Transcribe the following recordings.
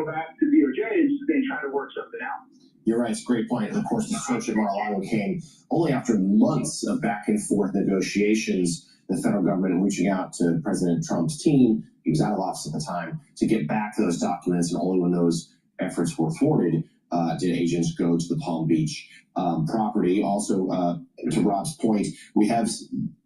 go back to DOJ and they try to work something out. You're right. It's a great point. And of course, the search at Mar-a-Lago came only after months of back and forth negotiations. The federal government reaching out to President Trump's team, he was out of office at the time, to get back those documents. And only when those efforts were thwarted did agents go to the Palm Beach property. Also, to Rob's point, we have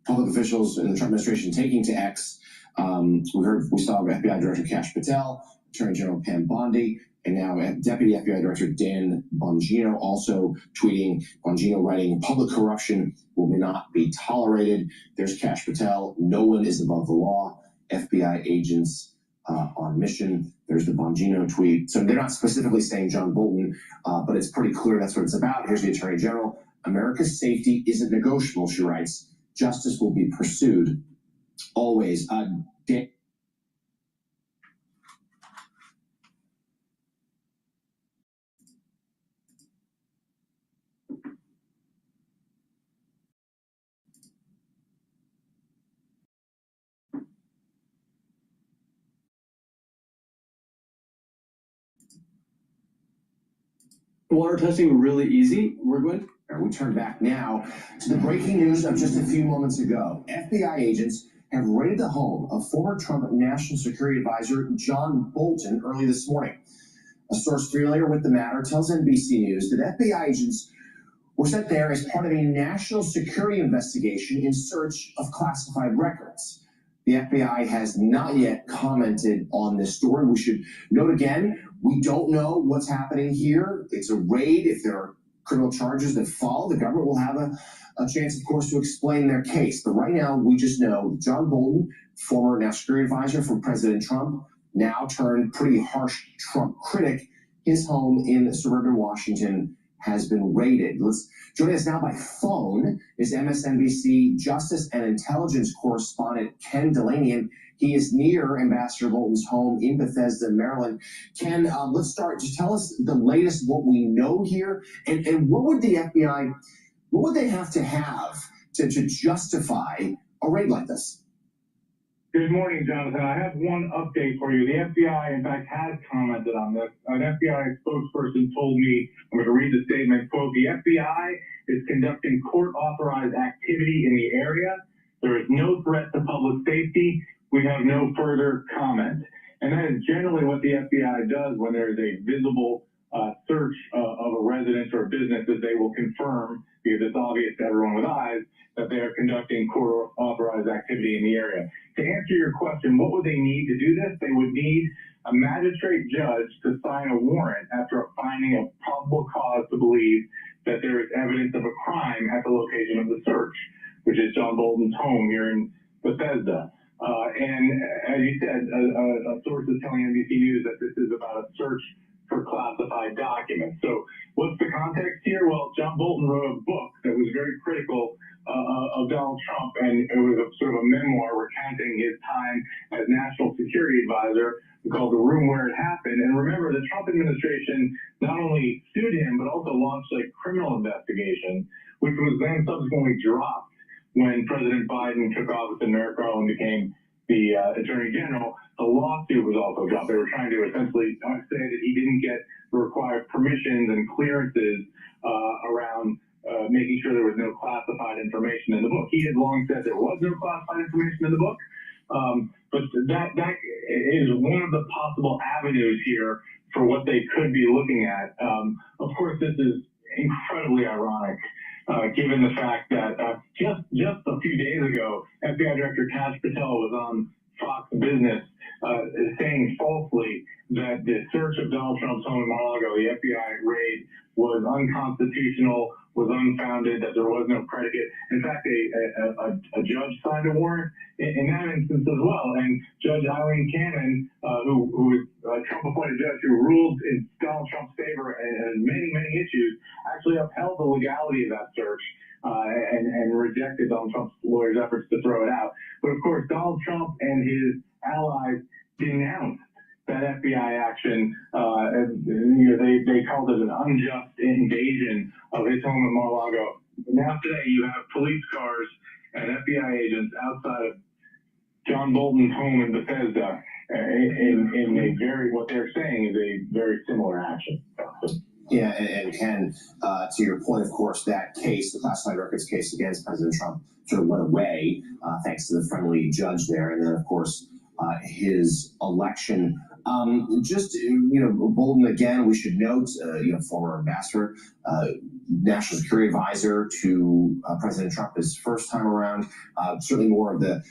public officials in the Trump administration taking to X. We saw FBI Director Kash Patel, Attorney General Pam Bondi, and now Deputy FBI Director Dan Bongino also tweeting, Bongino writing, public corruption will not be tolerated. There's Kash Patel, no one is above the law, FBI agents on mission. There's the Bongino tweet. So they're not specifically saying John Bolton, but it's pretty clear that's what it's about. Here's the Attorney General. America's safety isn't negotiable, she writes. Justice will be pursued always. Water testing really easy. We're good. We turn back now to the breaking news of just a few moments ago. FBI agents have raided the home of former Trump National Security Advisor John Bolton early this morning. A source familiar with the matter tells NBC News that FBI agents were sent there as part of a national security investigation in search of classified records. The FBI has not yet commented on this story. We should note again, we don't know what's happening here. It's a raid. If there are criminal charges that follow, the government will have a chance, of course, to explain their case. But right now, we just know John Bolton, former national security advisor for President Trump, now turned pretty harsh Trump critic, his home in suburban Washington has been raided. Joining us now by phone is MSNBC Justice and Intelligence correspondent Ken Delanian. He is near Ambassador Bolton's home in Bethesda, Maryland. Ken, let's start. Just tell us the latest, what we know here, and what would the FBI, what would they have to justify a raid like this? Good morning, Jonathan. I have one update for you. The FBI, in fact, has commented on this. An FBI spokesperson told me, I'm going to read the statement, quote, the FBI is conducting court-authorized activity in the area. There is no threat to public safety. We have no further comment. And that is generally what the FBI does when there is a visible search of a residence or a business, is they will confirm, because it's obvious to everyone with eyes, that they are conducting court-authorized activity in the area. To answer your question, what would they need to do this? They would need a magistrate judge to sign a warrant after finding a probable cause to believe that there is evidence of a crime at the location of the search, which is John Bolton's home here in Bethesda. And as you said, a source is telling NBC News that this is about a search for classified documents. So what's the context here? Well, John Bolton wrote a book that was very critical of Donald Trump, and it was sort of a memoir recounting his time as National Security Advisor called The Room Where It Happened. And remember, the Trump administration not only sued him, but also launched a criminal investigation, which was then subsequently dropped when President Biden took office and Merrick Garland became the Attorney General. The lawsuit was also dropped. They were trying to essentially say that he didn't get the required permissions and clearances around making sure there was no classified information in the book. He had long said there was no classified information in the book, but that is one of the possible avenues here for what they could be looking at. Of course, this is incredibly ironic, given the fact that just a few days ago, FBI Director Kash Patel was on Fox Business saying falsely that the search of Donald Trump's home in Mar-a-Lago, the FBI raid, was unconstitutional, was unfounded, that there was no predicate. In fact, a judge signed a warrant in that instance as well. And Judge Eileen Cannon, who is a Trump-appointed judge who ruled in Donald Trump's favor in many, many issues, actually upheld the legality of that search and rejected Donald Trump's lawyers' efforts to throw it out. But of course, Donald Trump and his allies denounced that FBI action. They called it an unjust invasion of his home in Mar-a-Lago. Now today you have police cars and FBI agents outside of John Bolton's home in Bethesda, in a very, what they're saying is a very similar action. Yeah, and Ken, to your point, of course, that case, the classified records case against President Trump, sort of went away thanks to the friendly judge there, and then, of course, his election. Bolton, again, we should note, former ambassador, national security advisor to President Trump his first time around, certainly more of the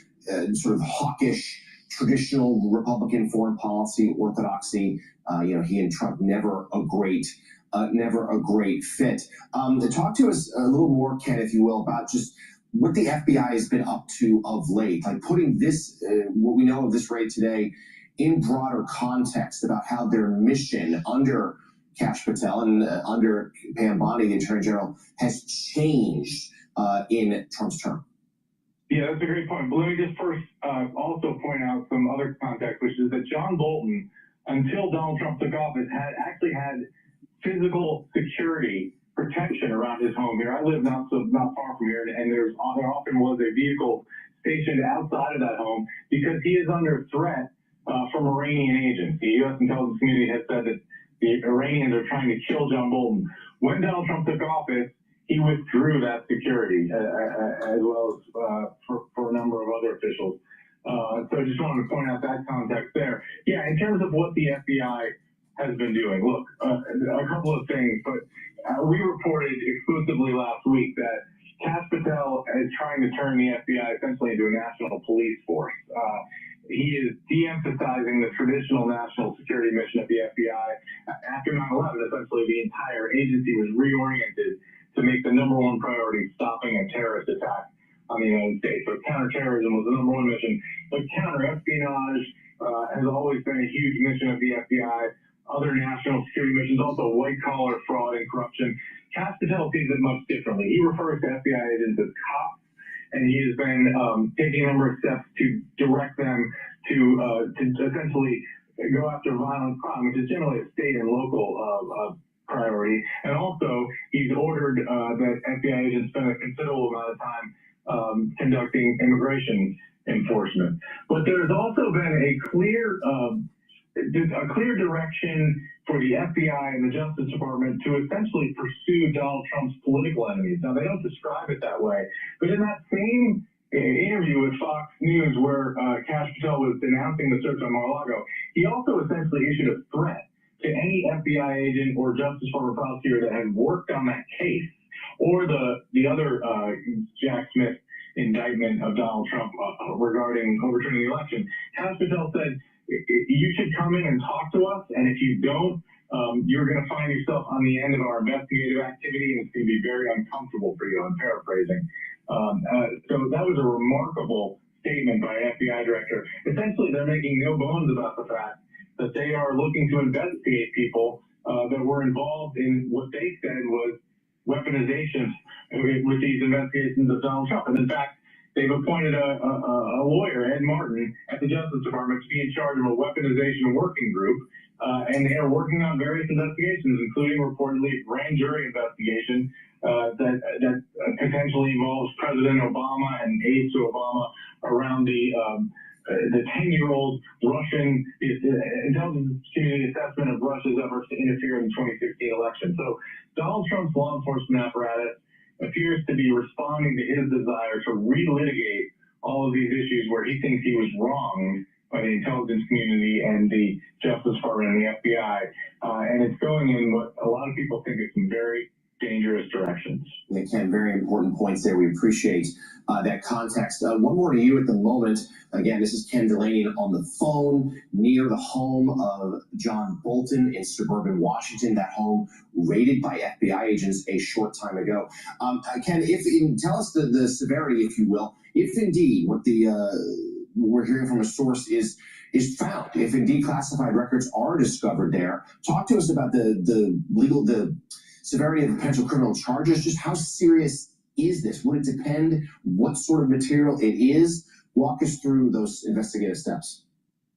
sort of hawkish, traditional Republican foreign policy orthodoxy. He and Trump never a great fit. Talk to us a little more, Ken, if you will, about just what the FBI has been up to of late, like putting this, what we know of this raid today, in broader context about how their mission under Kash Patel and under Pam Bondi, the Attorney General, has changed in Trump's term. Yeah, that's a great point. But let me just first also point out some other context, which is that John Bolton, until Donald Trump took office, actually had physical security protection around his home here. I live not far from here, and there often was a vehicle stationed outside of that home because he is under threat from Iranian agents. The U.S. intelligence community has said that the Iranians are trying to kill John Bolton. When Donald Trump took office, he withdrew that security, as well as for a number of other officials. So I just wanted to point out that context there. Yeah, in terms of what the FBI has been doing, look, a couple of things, but we reported exclusively last week that Kash Patel is trying to turn the FBI essentially into a national police force. He is de-emphasizing the traditional national security mission of the FBI. After 9/11, essentially the entire agency was reoriented to make the number one priority stopping a terrorist attack on the United States. So counterterrorism was the number one mission. But counter-espionage has always been a huge mission of the FBI. Other national security missions, also white-collar fraud and corruption. Kash Patel sees it much differently. He refers to FBI agents as cops, and he has been taking a number of steps to direct them to essentially go after violent crime, which is generally a state and local priority. And also, he's ordered that FBI agents spend a considerable amount of time conducting immigration enforcement. But there's also been a clear direction for the FBI and the Justice Department to essentially pursue Donald Trump's political enemies. Now, they don't describe it that way, but in that same interview with Fox News where Kash Patel was denouncing the search on Mar-a-Lago, he also essentially issued a threat to any FBI agent or Justice Department prosecutor that had worked on that case, or the other Jack Smith indictment of Donald Trump regarding overturning the election. Kash Patel said, you should come in and talk to us, and if you don't, you're going to find yourself on the end of our investigative activity, and it's going to be very uncomfortable for you. I'm paraphrasing. So that was a remarkable statement by FBI director. Essentially, they're making no bones about the fact that they are looking to investigate people that were involved in what they said was weaponization with these investigations of Donald Trump. And in fact, they've appointed a lawyer, Ed Martin, at the Justice Department to be in charge of a weaponization working group. And they are working on various investigations, including reportedly a grand jury investigation that potentially involves President Obama and aides to Obama around the 10-year-old Russian intelligence community assessment of Russia's efforts to interfere in the 2016 election. So Donald Trump's law enforcement apparatus appears to be responding to his desire to relitigate all of these issues where he thinks he was wronged by the intelligence community and the Justice Department and the FBI. And it's going in what a lot of people think is some very dangerous directions. Yeah, Ken, very important points there. We appreciate that context. One more to you at the moment. Again, this is Ken Delaney on the phone near the home of John Bolton in suburban Washington, that home raided by FBI agents a short time ago. Ken, tell us the severity, if you will, if indeed what we're hearing from a source is found, if indeed classified records are discovered there. Talk to us about the severity of potential criminal charges. Just how serious is this? Would it depend what sort of material it is? Walk us through those investigative steps.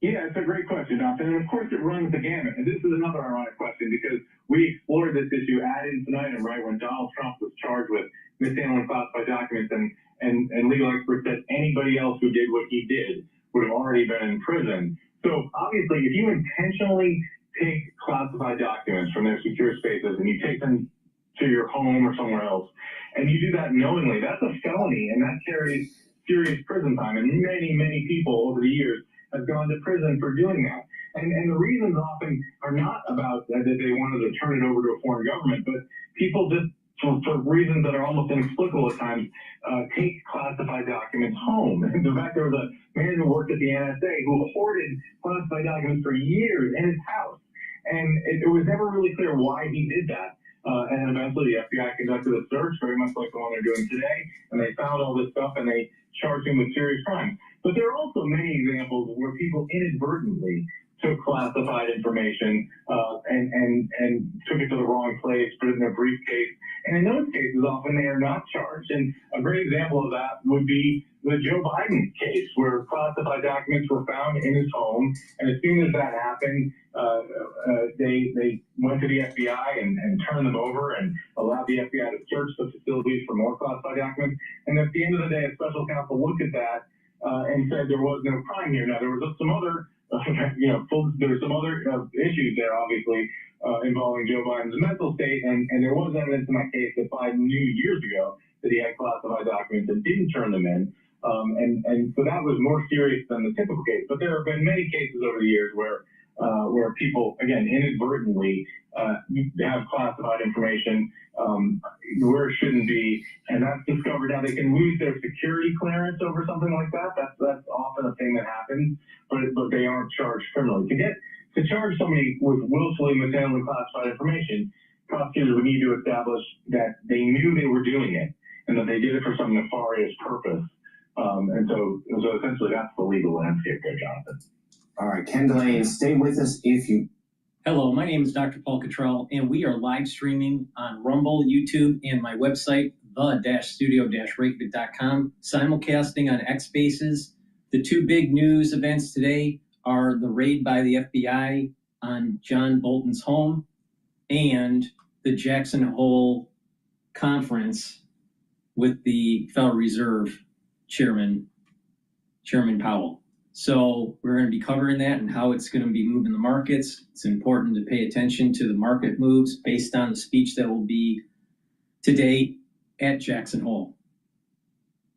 Yeah, it's a great question, Jonathan. And of course, it runs the gamut. And this is another ironic question because we explored this issue ad infinitum, right, when Donald Trump was charged with mishandling classified documents, and legal experts said anybody else who did what he did would have already been in prison So obviously, if you intentionally take classified documents from their secure spaces and you take them to your home or somewhere else, and you do that knowingly, that's a felony, and that carries serious prison time. And many people over the years have gone to prison for doing that. And the reasons often are not about that they wanted to turn it over to a foreign government, but people just, for reasons that are almost inexplicable at times, take classified documents home. And in fact, there was a man who worked at the NSA who hoarded classified documents for years in his house. And it was never really clear why he did that. And eventually the FBI conducted a search, very much like the one they're doing today, and they found all this stuff and they charged him with serious crimes. But there are also many examples where people inadvertently took classified information and took it to the wrong place, put it in their briefcase. And in those cases, often they are not charged. And a great example of that would be the Joe Biden case, where classified documents were found in his home. And as soon as that happened, they went to the FBI and turned them over and allowed the FBI to search the facilities for more classified documents. And at the end of the day, a special counsel looked at that and said there was no crime here. Now, there was some other there's some other issues there, obviously, involving Joe Biden's mental state, and there was evidence in that case that Biden knew years ago that he had classified documents and didn't turn them in, and so that was more serious than the typical case. But there have been many cases over the years where people, again, inadvertently have classified information where it shouldn't be, and that's discovered. Now they can lose their security clearance over something like that. That's often a thing that happens, but they aren't charged criminally. To charge somebody with willfully mishandling classified information, prosecutors would need to establish that they knew they were doing it and that they did it for some nefarious purpose. And so essentially that's the legal landscape there, Jonathan. All right, Ken Delane, stay with us if you... Hello, my name is DrPaulCottrell, and we are live streaming on Rumble, YouTube, and my website, the-studio-reykjavik.com, simulcasting on X Spaces. The two big news events today are the raid by the FBI on John Bolton's home and the Jackson Hole conference with the Federal Reserve Chairman Powell. So we're going to be covering that and how it's going to be moving the markets. It's important to pay attention to the market moves based on the speech that will be today at Jackson Hole.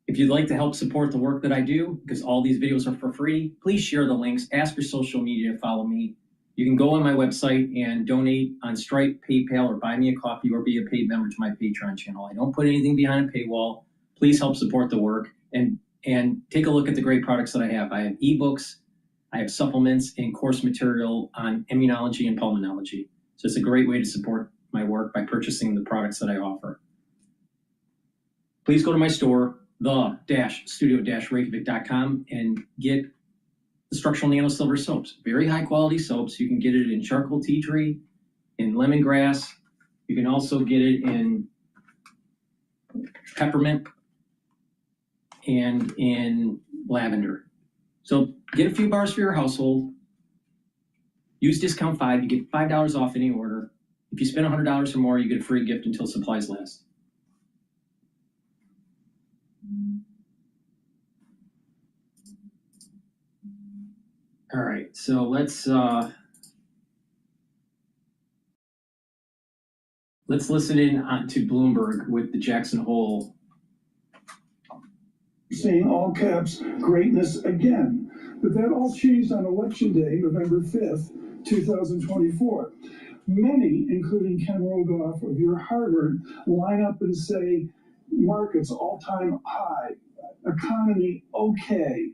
If you'd like to help support the work that I do, because all these videos are for free, please share the links, ask your social media to follow me. You can go on my website and donate on Stripe, PayPal, or buy me a coffee or be a paid member to my Patreon channel. I don't put anything behind a paywall. Please help support the work and take a look at the great products that I have. I have ebooks, I have supplements, and course material on immunology and pulmonology. So it's a great way to support my work by purchasing the products that I offer. Please go to my store, the-studio-reykjavik.com, and get the structural nano silver soaps. Very high quality soaps. You can get it in charcoal tea tree, in lemongrass. You can also get it in peppermint and in lavender. So get a few bars for your household. Use discount 5. You get $5 off any order. If you spend $100 or more, you get a free gift until supplies last. All right, so let's listen in to Bloomberg with the Jackson Hole. Saying all caps, greatness again. But that all changed on Election Day, November 5th, 2024. Many, including Ken Rogoff of your Harvard, line up and say, markets all-time high, economy okay,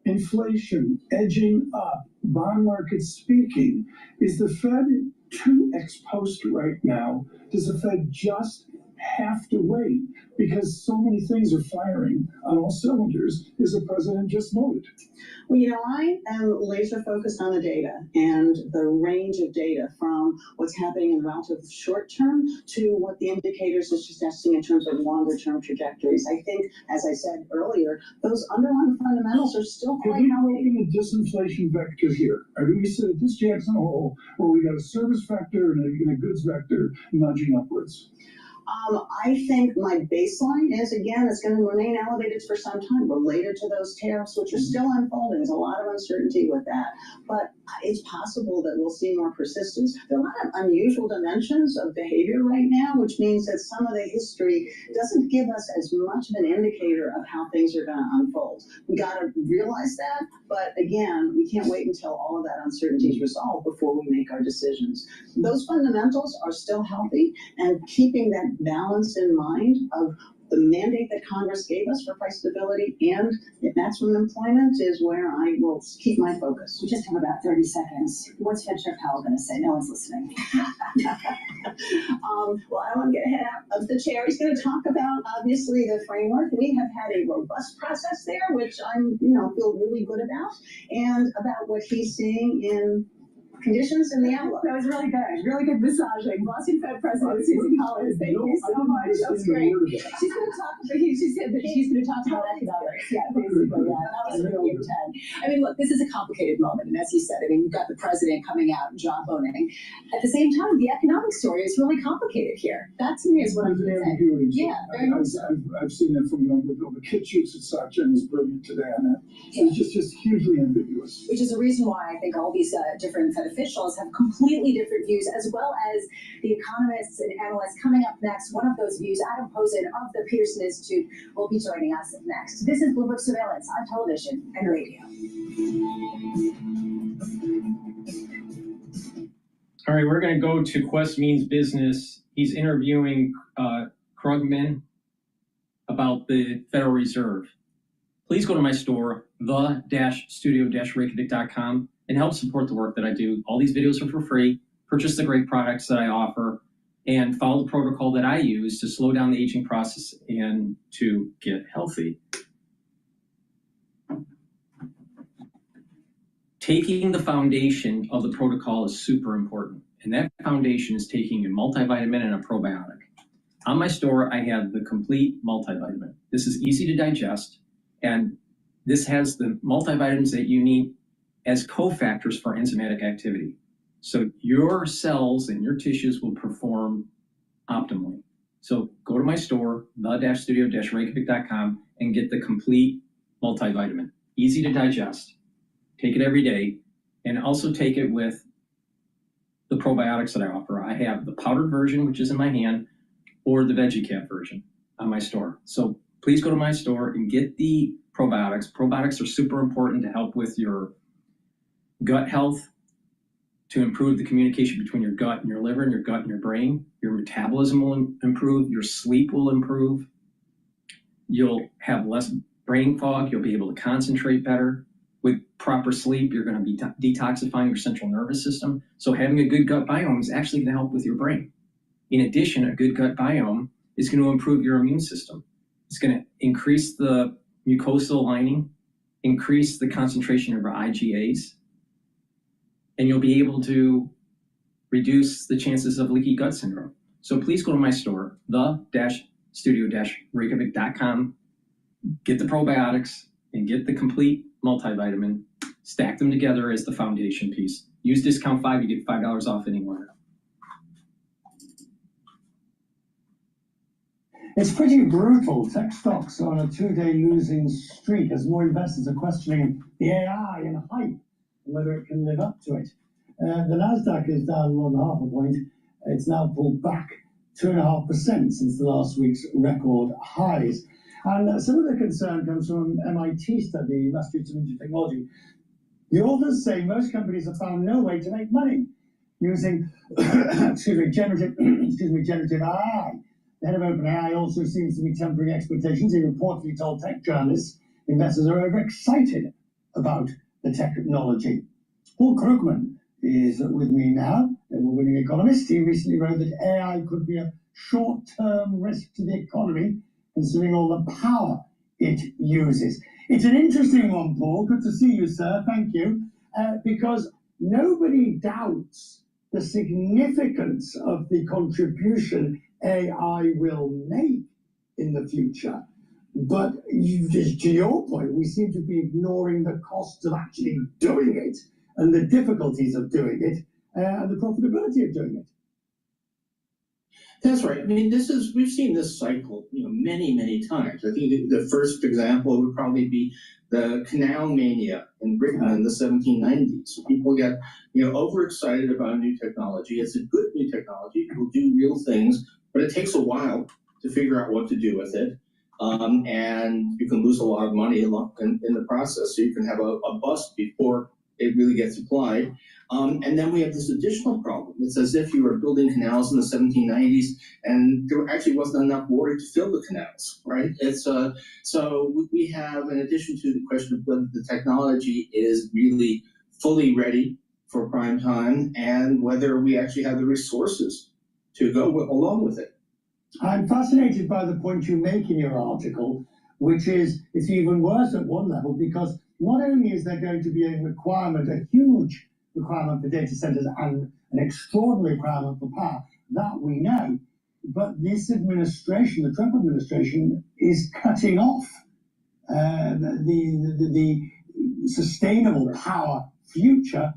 inflation edging up, bond market speaking. Is the Fed too exposed right now? Does the Fed just have to wait because so many things are firing on all cylinders, as the president just noted? Well, I am laser focused on the data and the range of data from what's happening in relative short term to what the indicators are suggesting in terms of longer term trajectories. I think, as I said earlier, those underlying fundamentals are still quite healthy. healthy. Are we in a disinflation vector here? Or do we sit at this Jackson Hole where we got a service vector and a goods vector nudging upwards? I think my baseline is, again, it's going to remain elevated for some time related to those tariffs, which are still unfolding. There's a lot of uncertainty with that. But it's possible that we'll see more persistence. There are a lot of unusual dimensions of behavior right now, which means that some of the history doesn't give us as much of an indicator of how things are going to unfold. We got to realize that. But again, we can't wait until all of that uncertainty is resolved before we make our decisions. Those fundamentals are still healthy, and keeping that balance in mind of the mandate that Congress gave us for price stability and maximum employment is where I will keep my focus. We just have about 30 seconds. What's Fed Chair Powell going to say? No one's listening. Well, I want to get ahead of the chair. He's going to talk about, obviously, the framework. We have had a robust process there, which I'm, feel really good about, and about what he's seeing in conditions in the outlook. That was really good massaging. Boston Fed President Susan Collins, thank you so much. That was great. She's going to talk. She said that she's going to talk about economics. Yeah, basically. Yeah, that was really intense. I mean, look, this is a complicated moment, and as you said, I mean, you've got the president coming out and jawboning. At the same time, the economic story is really complicated here. That to me is what I'm saying. Yeah, very much so. I've seen that from the Bitchute and such, and was brilliant today on that. Yeah. It's just hugely ambiguous. Which is the reason why I think all these different Fed officials have completely different views, as well as the economists and analysts coming up next. One of those views, Adam Posen of the Pearson Institute, will be joining us next. This is Bloomberg Surveillance on television and radio. All right, we're going to go to Quest Means Business. He's interviewing Krugman about the Federal Reserve. Please go to my store, the-studio-reykjavik.com, and help support the work that I do. All these videos are for free. Purchase the great products that I offer, and follow the protocol that I use to slow down the aging process and to get healthy. Taking the foundation of the protocol is super important, and that foundation is taking a multivitamin and a probiotic. On my store, I have the complete multivitamin. This is easy to digest, and this has the multivitamins that you need as cofactors for enzymatic activity. So your cells and your tissues will perform optimally. So go to my store, the-studio-reykjavik.com, and get the complete multivitamin. Easy to digest. Take it every day, and also take it with the probiotics that I offer. I have the powdered version, which is in my hand, or the VeggieCap version on my store. So please go to my store and get the probiotics. Probiotics are super important to help with your gut health, to improve the communication between your gut and your liver, and your gut and your brain. Your metabolism will improve. Your sleep will improve. You'll have less brain fog. You'll be able to concentrate better. With proper sleep, you're going to be detoxifying your central nervous system. So having a good gut biome is actually going to help with your brain. In addition, a good gut biome is going to improve your immune system. It's going to increase the mucosal lining, increase the concentration of your IgAs, and you'll be able to reduce the chances of leaky gut syndrome. So please go to my store, the-studio-reykjavik.com, get the probiotics, and get the complete multivitamin. Stack them together as the foundation piece. Use discount 5, you get $5 off anywhere. It's pretty brutal. Tech stocks are on a 2-day losing streak as more investors are questioning the AI and hype and whether it can live up to it. The Nasdaq is down 1.5 point. It's now pulled back 2.5% since the last week's record highs. And some of the concern comes from an MIT study, Massachusetts Institute of Technology. The authors say most companies have found no way to make money using generative AI. The head of OpenAI also seems to be tempering expectations. He reportedly told tech journalists investors are overexcited about the technology. Paul Krugman is with me now, a winning economist. He recently wrote that AI could be a short-term risk to the economy, considering all the power it uses. It's an interesting one, Paul. Good to see you, sir. Thank you. Because nobody doubts the significance of the contribution AI will make in the future. But just to your point, we seem to be ignoring the costs of actually doing it and the difficulties of doing it and the profitability of doing it. That's right. I mean, we've seen this cycle, many, many times. I think the first example would probably be the canal mania in Britain in the 1790s. People get, overexcited about new technology. It's a good new technology. It will do real things, but it takes a while to figure out what to do with it. And you can lose a lot of money in the process. So you can have a bust before it really gets applied. And then we have this additional problem. It's as if you were building canals in the 1790s and there actually wasn't enough water to fill the canals, right? So we have, in addition to the question of whether the technology is really fully ready for prime time and whether we actually have the resources to go along with it. I'm fascinated by the point you make in your article, which is it's even worse at one level, because not only is there going to be a huge requirement for data centers and an extraordinary requirement for power, that we know, but this administration, the Trump administration, is cutting off the sustainable power future,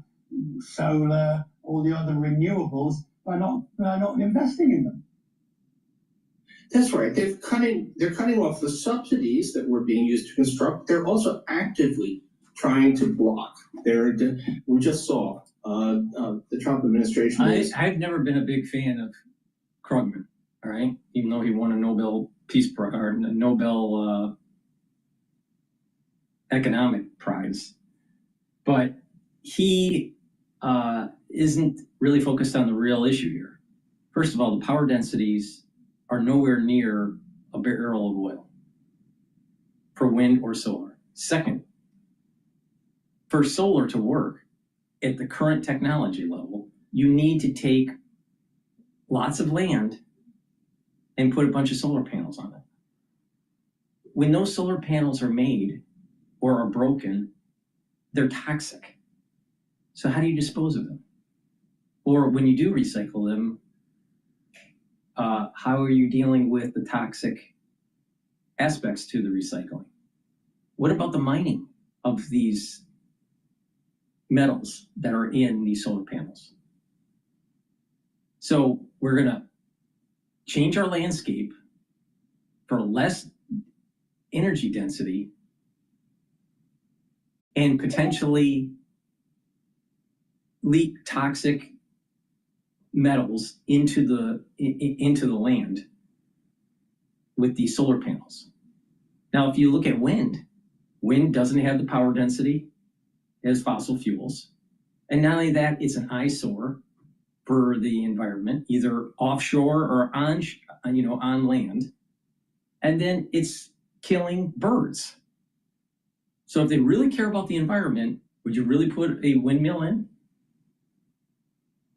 solar, all the other renewables, by not investing in them. That's right. They're cutting off the subsidies that were being used to construct. They're also actively trying to block. We just saw the Trump administration. I've never been a big fan of Krugman. All right, even though he won a Nobel Peace Prize or a Nobel Economic Prize, but he isn't really focused on the real issue here. First of all, the power densities are nowhere near a barrel of oil for wind or solar. Second, for solar to work at the current technology level, you need to take lots of land and put a bunch of solar panels on it. When those solar panels are made or are broken, they're toxic. So how do you dispose of them? Or when you do recycle them, how are you dealing with the toxic aspects to the recycling? What about the mining of these metals that are in these solar panels? So we're going to change our landscape for less energy density and potentially leak toxic metals into the land with these solar panels. Now, if you look at wind doesn't have the power density as fossil fuels. And not only that, it's an eyesore for the environment, either offshore or on land. And then it's killing birds. So if they really care about the environment, would you really put a windmill in?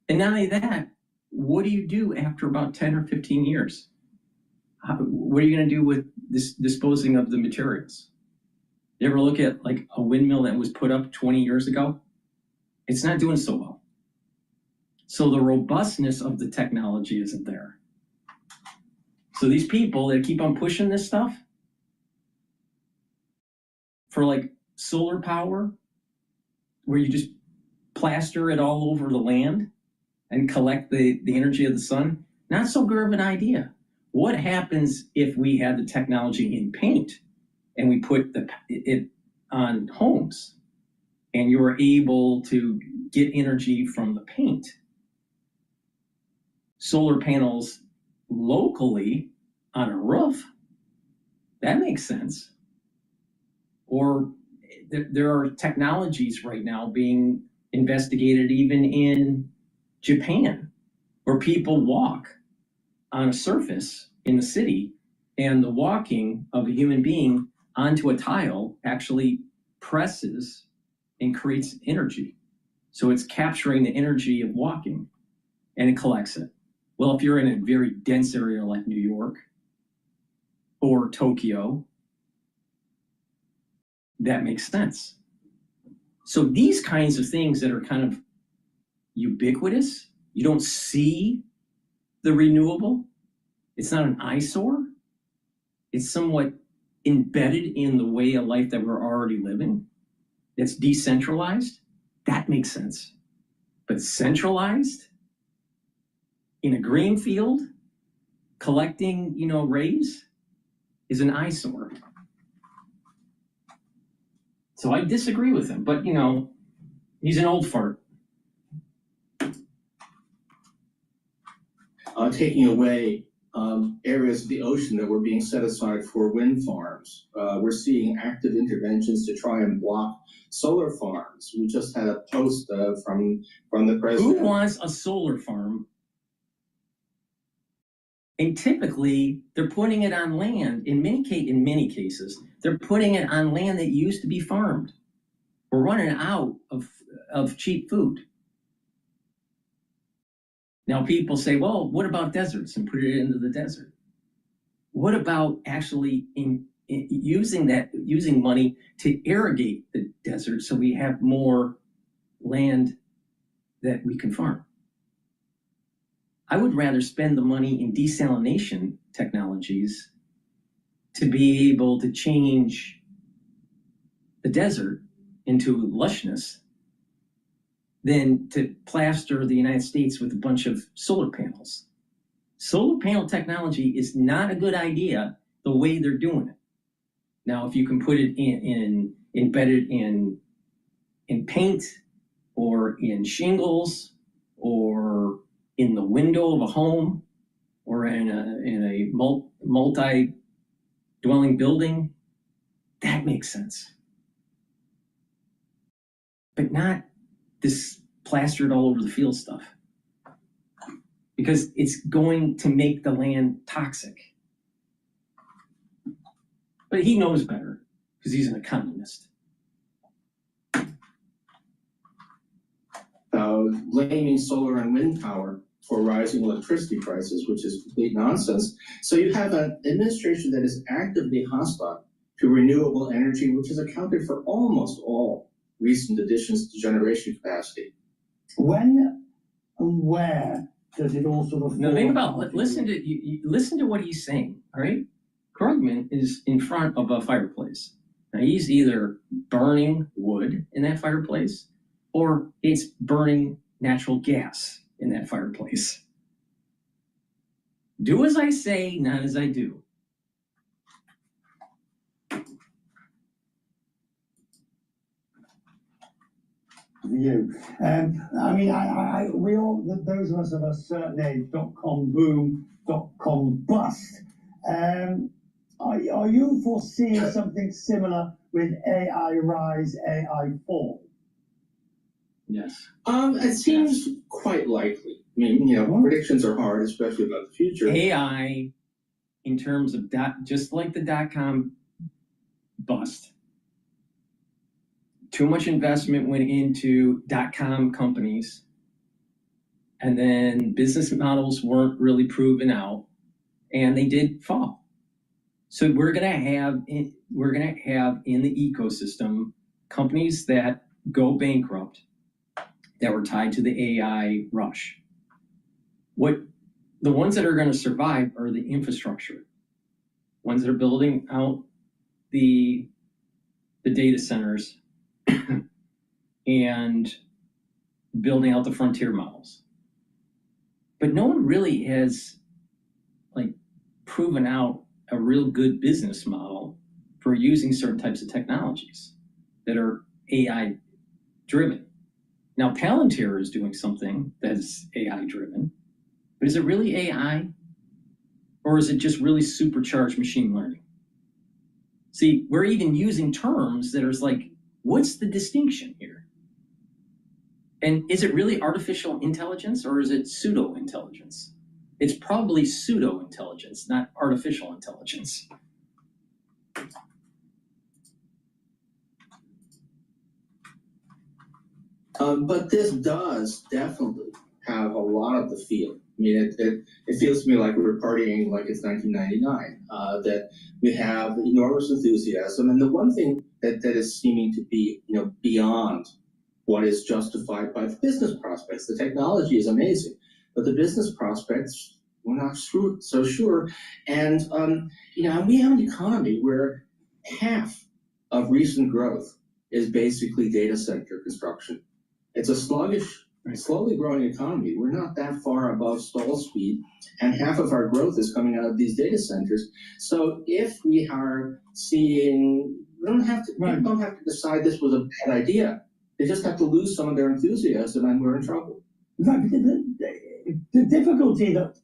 And not only that, what do you do after about 10 or 15 years? What are you going to do with this disposing of the materials? You ever look at like a windmill that was put up 20 years ago? It's not doing so well. So the robustness of the technology isn't there. So these people that keep on pushing this stuff for like solar power, where you just plaster it all over the land and collect the energy of the sun, not so good of an idea. What happens if we had the technology in paint and we put it on homes and you were able to get energy from the paint? Solar panels locally on a roof, that makes sense. Or there are technologies right now being investigated even in Japan, where people walk on a surface in the city and the walking of a human being onto a tile actually presses and creates energy. So it's capturing the energy of walking and it collects it. Well, if you're in a very dense area like New York or Tokyo, that makes sense. So these kinds of things that are kind of ubiquitous, you don't see the renewable, it's not an eyesore, it's somewhat embedded in the way of life that we're already living. It's decentralized, that makes sense. But centralized in a green field collecting, rays is an eyesore. So I disagree with him, but he's an old fart. Taking away areas of the ocean that were being set aside for wind farms. We're seeing active interventions to try and block solar farms. We just had a post from the president. Who wants a solar farm? And typically, they're putting it on land. In many cases, they're putting it on land that used to be farmed. We're running out of cheap food. Now people say, well, what about deserts and put it into the desert? What about actually using money to irrigate the desert so we have more land that we can farm? I would rather spend the money in desalination technologies to be able to change the desert into lushness than to plaster the United States with a bunch of solar panels. Solar panel technology is not a good idea the way they're doing it. Now, if you can put it embedded in paint or in shingles or in the window of a home or in a multi-dwelling building, that makes sense. But not this plastered all over the field stuff, because it's going to make the land toxic. But he knows better because he's an economist. Blaming solar and wind power for rising electricity prices, which is complete nonsense. So you have an administration that is actively hostile to renewable energy, which has accounted for almost all recent additions to generation capacity. When and where does it all sort of? Now think about, listen to what he's saying. All right, Krugman is in front of a fireplace. Now he's either burning wood in that fireplace, or it's burning natural gas in that fireplace. Do as I say, not as I do. You. I mean, we all, those of us of a certain age, .com boom, .com bust. Are you foreseeing something similar with AI rise, AI fall? Yes. It seems quite likely. I mean, predictions are hard, especially about the future. AI, in terms of just like the .com bust, too much investment went into .com companies, and then business models weren't really proven out, and they did fall. So we're gonna have in the ecosystem companies that go bankrupt that were tied to the AI rush. The ones that are going to survive are the infrastructure, ones that are building out the data centers and building out the frontier models. But no one really has proven out a real good business model for using certain types of technologies that are AI driven. Now Palantir is doing something that's AI driven, but is it really AI? Or is it just really supercharged machine learning? See, we're even using terms that are like, what's the distinction here? And is it really artificial intelligence or is it pseudo intelligence? It's probably pseudo intelligence, not artificial intelligence. But this does definitely have a lot of the feel. I mean, it feels to me like we're partying like it's 1999, that we have enormous enthusiasm. And the one thing that is seeming to be, beyond what is justified by the business prospects. The technology is amazing, but the business prospects, we're not so sure. And, we have an economy where half of recent growth is basically data center construction. It's a sluggish slowly growing economy. We're not that far above stall speed, and half of our growth is coming out of these data centers. So if we are seeing, people don't have to decide this was a bad idea. They just have to lose some of their enthusiasm, and we're in trouble. Right, the difficulty that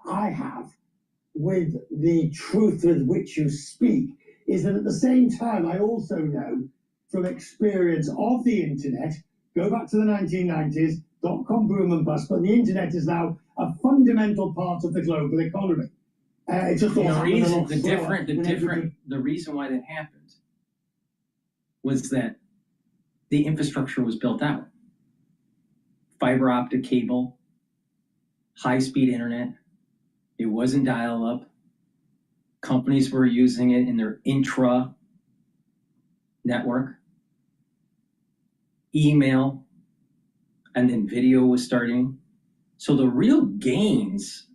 I have with the truth with which you speak is that at the same time, I also know from experience of the internet, go back to the 1990s, dot-com boom and bust, but the internet is now a fundamental part of the global economy. It just all happened a lot slower the reason why that happened was that the infrastructure was built out. Fiber optic cable, high-speed internet. It wasn't dial-up. Companies were using it in their intra-network. Email, and then video was starting. So the real gains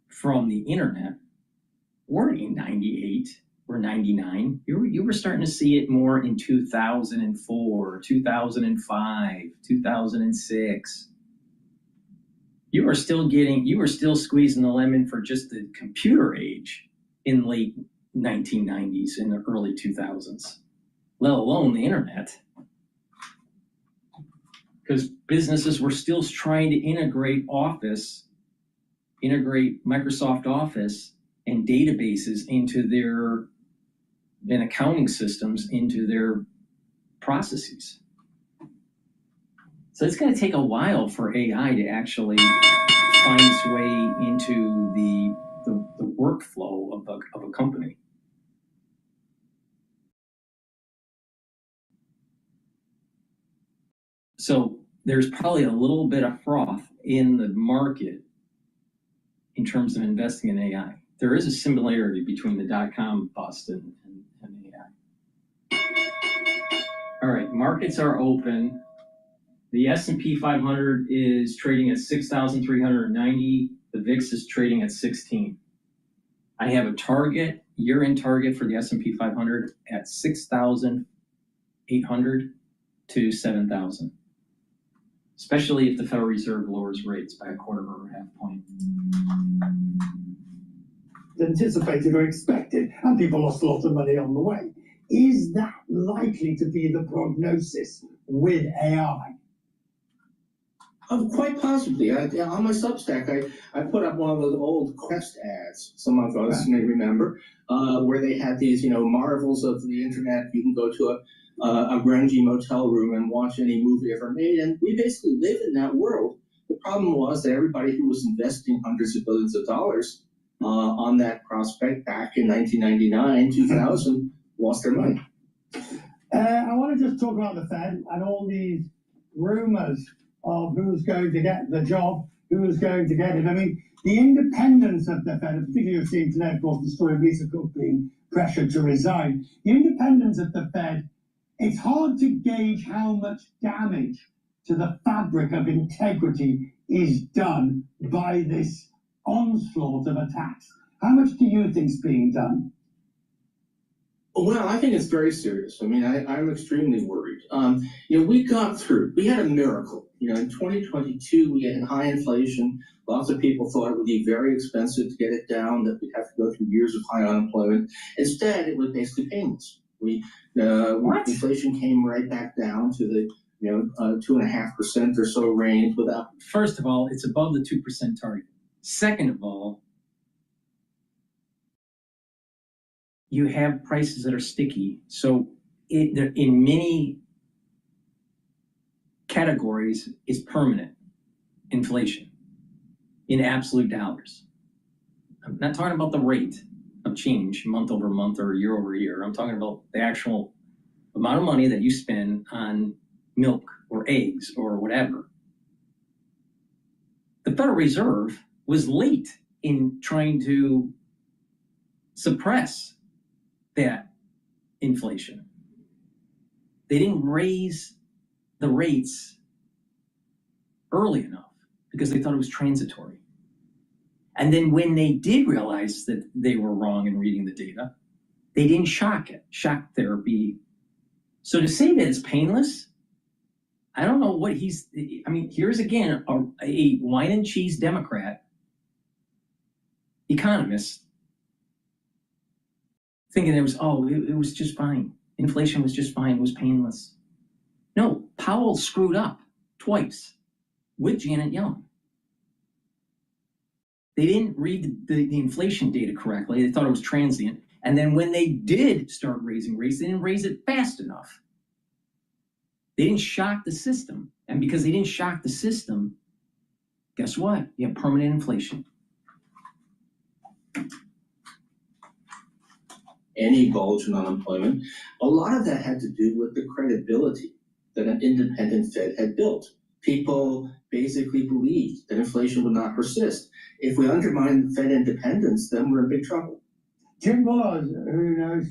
from the internet weren't in 98 or 99. You were starting to see it more in 2004, 2005, 2006. You were still squeezing the lemon for just the computer age in late 1990s and the early 2000s, let alone the internet. Because businesses were still trying to integrate Microsoft Office and databases and accounting systems into their processes. So it's going to take a while for AI to actually find its way into the workflow of a company. So there's probably a little bit of froth in the market in terms of investing in AI. There is a similarity between the dot-com bust and AI. All right, markets are open. The S&P 500 is trading at 6,390. The VIX is trading at 16. I have a target, year-end target for the S&P 500 at 6,800 to 7,000. Especially if the Federal Reserve lowers rates by a quarter or a half point. Anticipated or expected, and people lost a lot of money on the way. Is that likely to be the prognosis with AI? Quite possibly. On my Substack, I put up one of those old Quest ads, some of us may remember, where they had these, marvels of the internet. You can go to a grungy motel room and watch any movie ever made, and we basically live in that world. The problem was that everybody who was investing hundreds of billions of dollars on that prospect back in 1999, 2000, lost their money. I want to just talk about the Fed and all these rumors of who's going to get the job, who's going to get it. I mean, the independence of the Fed, particularly you've seen today, of course, the story of Lisa Cook being pressured to resign. The independence of the Fed, it's hard to gauge how much damage to the fabric of integrity is done by this onslaught of attacks. How much do you think is being done? Well, I think it's very serious. I mean, I'm extremely worried. We got through. We had a miracle. In 2022, we had high inflation. Lots of people thought it would be very expensive to get it down, that we'd have to go through years of high unemployment. Instead, it was basically painless. Inflation came right back down to the 2.5% or so range without. First of all, it's above the 2% target. Second of all, you have prices that are sticky. So in many categories, it's permanent inflation in absolute dollars. I'm not talking about the rate of change month over month or year over year. I'm talking about the actual amount of money that you spend on milk or eggs or whatever. The Federal Reserve was late in trying to suppress that inflation. They didn't raise the rates early enough because they thought it was transitory. And then when they did realize that they were wrong in reading the data, they didn't shock therapy. So to say that it's painless I don't know what here's again a wine and cheese Democrat economist thinking it was just fine. Inflation was just fine. It was painless. No, Powell screwed up twice with Janet Yellen. They didn't read the inflation data correctly. They thought it was transient. And then when they did start raising rates, they didn't raise it fast enough. They didn't shock the system. And because they didn't shock the system, guess what? You have permanent inflation. Any bulge in unemployment, a lot of that had to do with the credibility that an independent Fed had built. People basically believed that inflation would not persist. If we undermine Fed independence, then we're in big trouble. Jim Bullard, who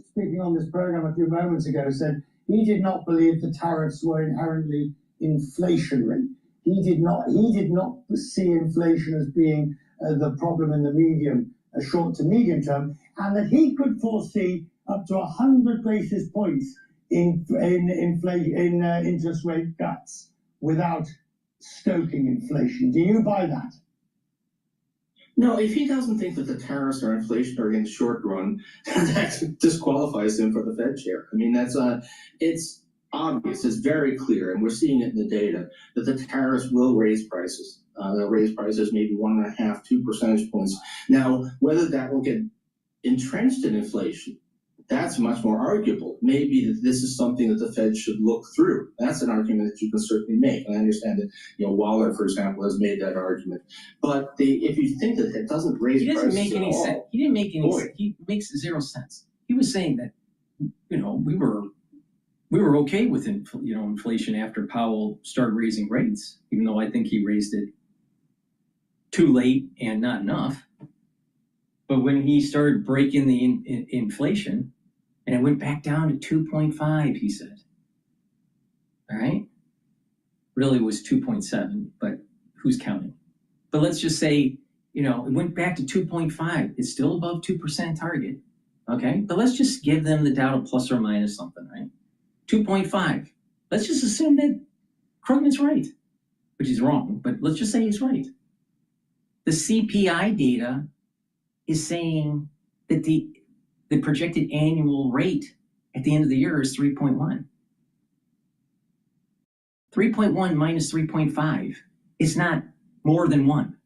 speaking on this program a few moments ago, said he did not believe the tariffs were inherently inflationary. He did not see inflation as being the problem in the short to medium term, and that he could foresee up to 100 basis points in interest rate cuts without stoking inflation. Do you buy that? No, if he doesn't think that the tariffs are inflationary in the short run, that disqualifies him for the Fed chair. I mean, it's obvious, it's very clear, and we're seeing it in the data, that the tariffs will raise prices. They'll raise prices maybe 1.5, 2 percentage points. Now, whether that will get entrenched in inflation, that's much more arguable. Maybe that this is something that the Fed should look through. That's an argument that you can certainly make. And I understand that, Waller, for example, has made that argument. But if you think that it doesn't raise prices at all, He didn't make any sense. He makes zero sense. He was saying that, we were okay with inflation after Powell started raising rates, even though I think he raised it too late and not enough. But when he started breaking the inflation, and it went back down to 2.5, he said. All right? Really it was 2.7, but who's counting? But let's just say, it went back to 2.5. It's still above 2% target. Okay? But let's just give them the doubt of plus or minus something, right? 2.5. Let's just assume that Krugman's right, which he's wrong, but let's just say he's right. The CPI data is saying that the projected annual rate at the end of the year is 3.1. 3.1 minus 3.5 is not more than 1.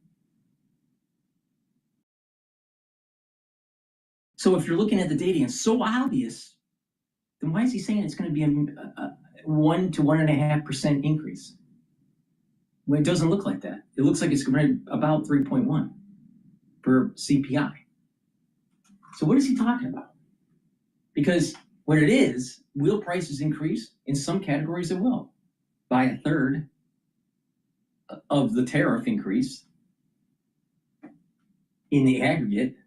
So if you're looking at the data and it's so obvious, then why is he saying it's going to be a 1 to 1.5% increase? Well, it doesn't look like that. It looks like it's going to about 3.1 for CPI. So what is he talking about? Because what it is, will prices increase? In some categories it will, by 1/3 of the tariff increase in the aggregate.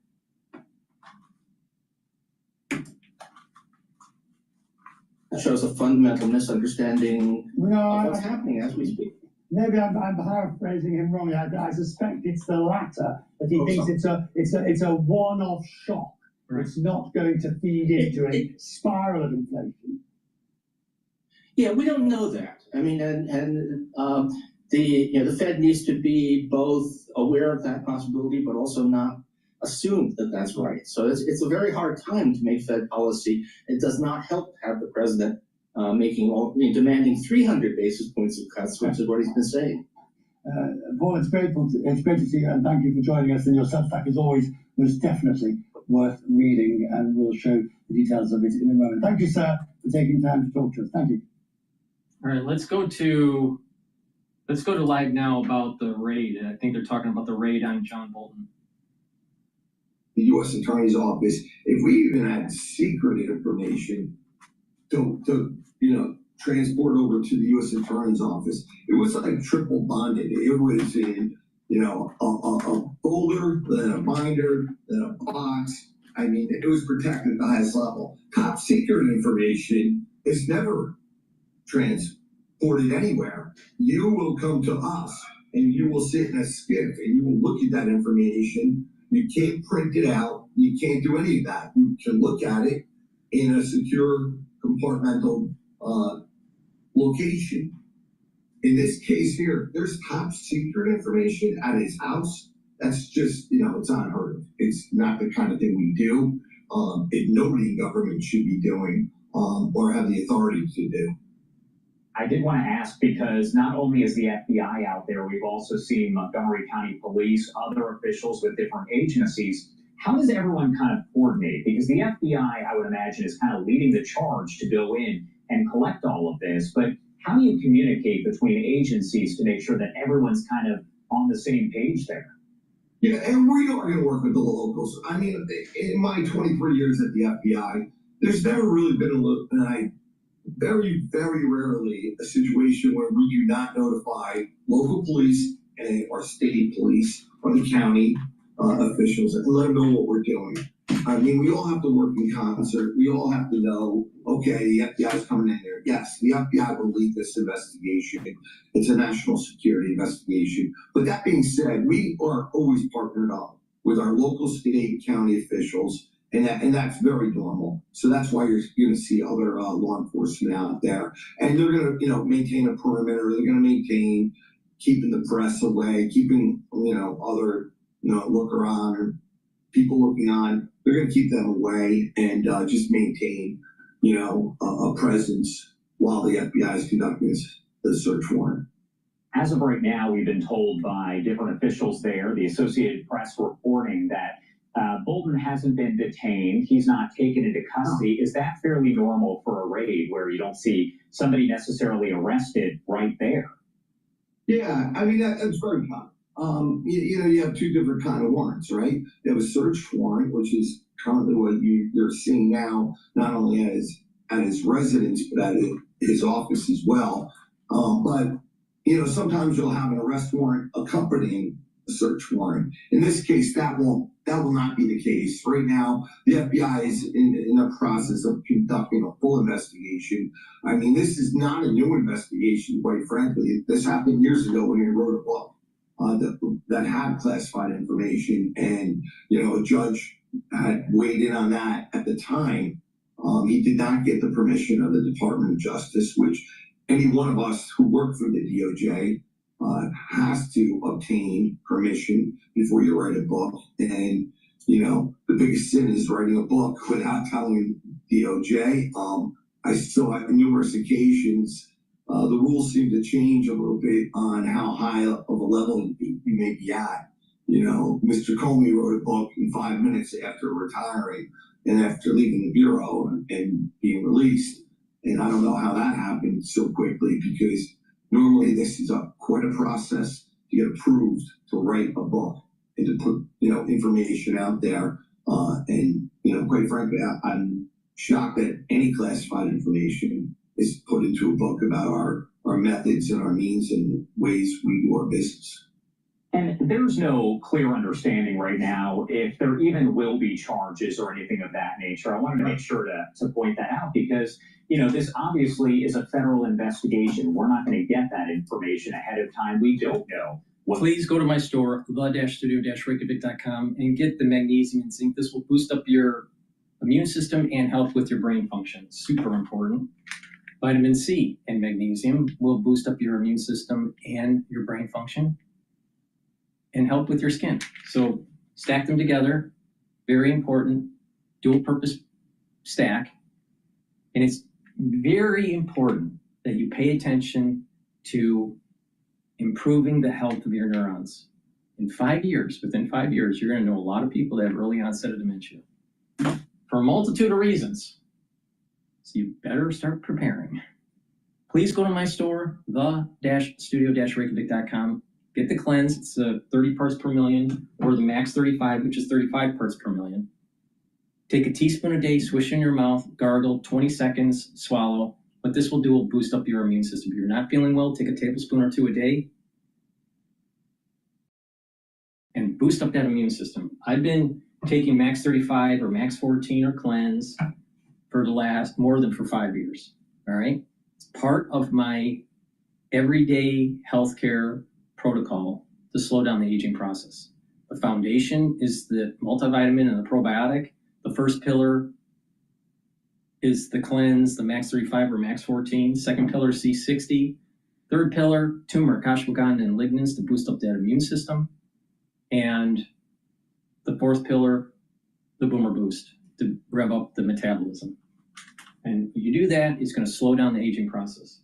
That shows a fundamental misunderstanding of what's happening as we speak. Maybe I'm paraphrasing him wrongly. I suspect it's the latter, that he thinks it's a one-off shock. Right. It's not going to feed into a spiral of inflation. Yeah, we don't know that. I mean, the Fed needs to be both aware of that possibility, but also not assume that that's right. So it's a very hard time to make Fed policy. It does not help to have the president demanding 300 basis points of cuts, which is what he's been saying. Paul, it's great to see you, and thank you for joining us. And your Substack is always most definitely worth reading, and we'll show the details of it in a moment. Thank you, sir, for taking time to talk to us. Thank you. All right, let's go to live now about the raid. I think they're talking about the raid on John Bolton. The U.S. Attorney's Office, if we even had secret information to transport over to the U.S. Attorney's Office, it was like triple bonded. It was in, a folder, then a binder, then a box. I mean, it was protected at the highest level. Top secret information is never transported anywhere. You will come to us and you will sit in a skiff and you will look at that information. You can't print it out. You can't do any of that. You can look at it in a secure compartmental location. In this case here, there's top secret information at his house. That's just, it's unheard of. It's not the kind of thing we do. Nobody in government should be doing or have the authority to do. I did want to ask, because not only is the FBI out there, we've also seen Montgomery County Police, other officials with different agencies. How does everyone kind of coordinate? Because the FBI, I would imagine, is kind of leading the charge to go in and collect all of this. But how do you communicate between agencies to make sure that everyone's kind of on the same page there? Yeah, and we are going to work with the locals. I mean, in my 23 years at the FBI, there's never really been very, very rarely a situation where we do not notify local police and our state police or the county officials and let them know what we're doing. I mean, we all have to work in concert. We all have to know, okay, the FBI is coming in there. Yes, the FBI will lead this investigation. It's a national security investigation. But that being said, we are always partnered up with our local, state, county officials, and that's very normal. So that's why you're going to see other law enforcement out there. And they're going to, maintain a perimeter. They're going to maintain keeping the press away, keeping, other, looker on or people looking on. They're going to keep them away and just maintain, a presence while the FBI is conducting the search warrant. As of right now, we've been told by different officials there, the Associated Press reporting that Bolton hasn't been detained. He's not taken into custody. Is that fairly normal for a raid where you don't see somebody necessarily arrested right there? Yeah, I mean, that's very common. You have two different kind of warrants, right? You have a search warrant, which is currently what you're seeing now, not only at his residence, but at his office as well. But sometimes you'll have an arrest warrant accompanying a search warrant. In this case, that will not be the case. Right now, the FBI is in the process of conducting a full investigation. I mean, this is not a new investigation, quite frankly. This happened years ago when he wrote a book that had classified information, and a judge had weighed in on that at the time. He did not get the permission of the Department of Justice, which any one of us who work for the DOJ has to obtain permission before you write a book. And the biggest sin is writing a book without telling DOJ. I still, at numerous occasions, the rules seem to change a little bit on how high of a level you may be at. Mr. Comey wrote a book in 5 minutes after retiring and after leaving the Bureau and being released. And I don't know how that happened so quickly, because normally this is quite a process to get approved to write a book and to put, information out there. And quite frankly, I'm shocked that any classified information is put into a book about our methods and our means and ways we do our business. And there's no clear understanding right now if there even will be charges or anything of that nature. I wanted to make sure to point that out, because, this obviously is a federal investigation. We're not going to get that information ahead of time. We don't know. Please go to my store, the-studio-reykjavik.com, and get the magnesium and zinc. This will boost up your immune system and help with your brain function. Super important. Vitamin C and magnesium will boost up your immune system and your brain function and help with your skin. So stack them together. Very important. Dual purpose stack. And it's very important that you pay attention to improving the health of your neurons. Within 5 years, you're going to know a lot of people that have early onset of dementia for a multitude of reasons. So you better start preparing. Please go to my store, the-studio-reykjavik.com. Get the cleanse. It's 30 parts per million, or the max 35, which is 35 parts per million. Take a teaspoon a day, swish in your mouth, gargle, 20 seconds, swallow. What this will do will boost up your immune system. If you're not feeling well, take a tablespoon or two a day and boost up that immune system. I've been taking max 35 or max 14 or cleanse for the last more than 5 years. All right. It's part of my everyday healthcare protocol to slow down the aging process. The foundation is the multivitamin and the probiotic. The first pillar is the cleanse, the max 35 or max 14. Second pillar is C60. Third pillar, turmeric, ashwagandha, and lignans to boost up that immune system. And the fourth pillar, the boomer boost to rev up the metabolism. And if you do that, it's going to slow down the aging process.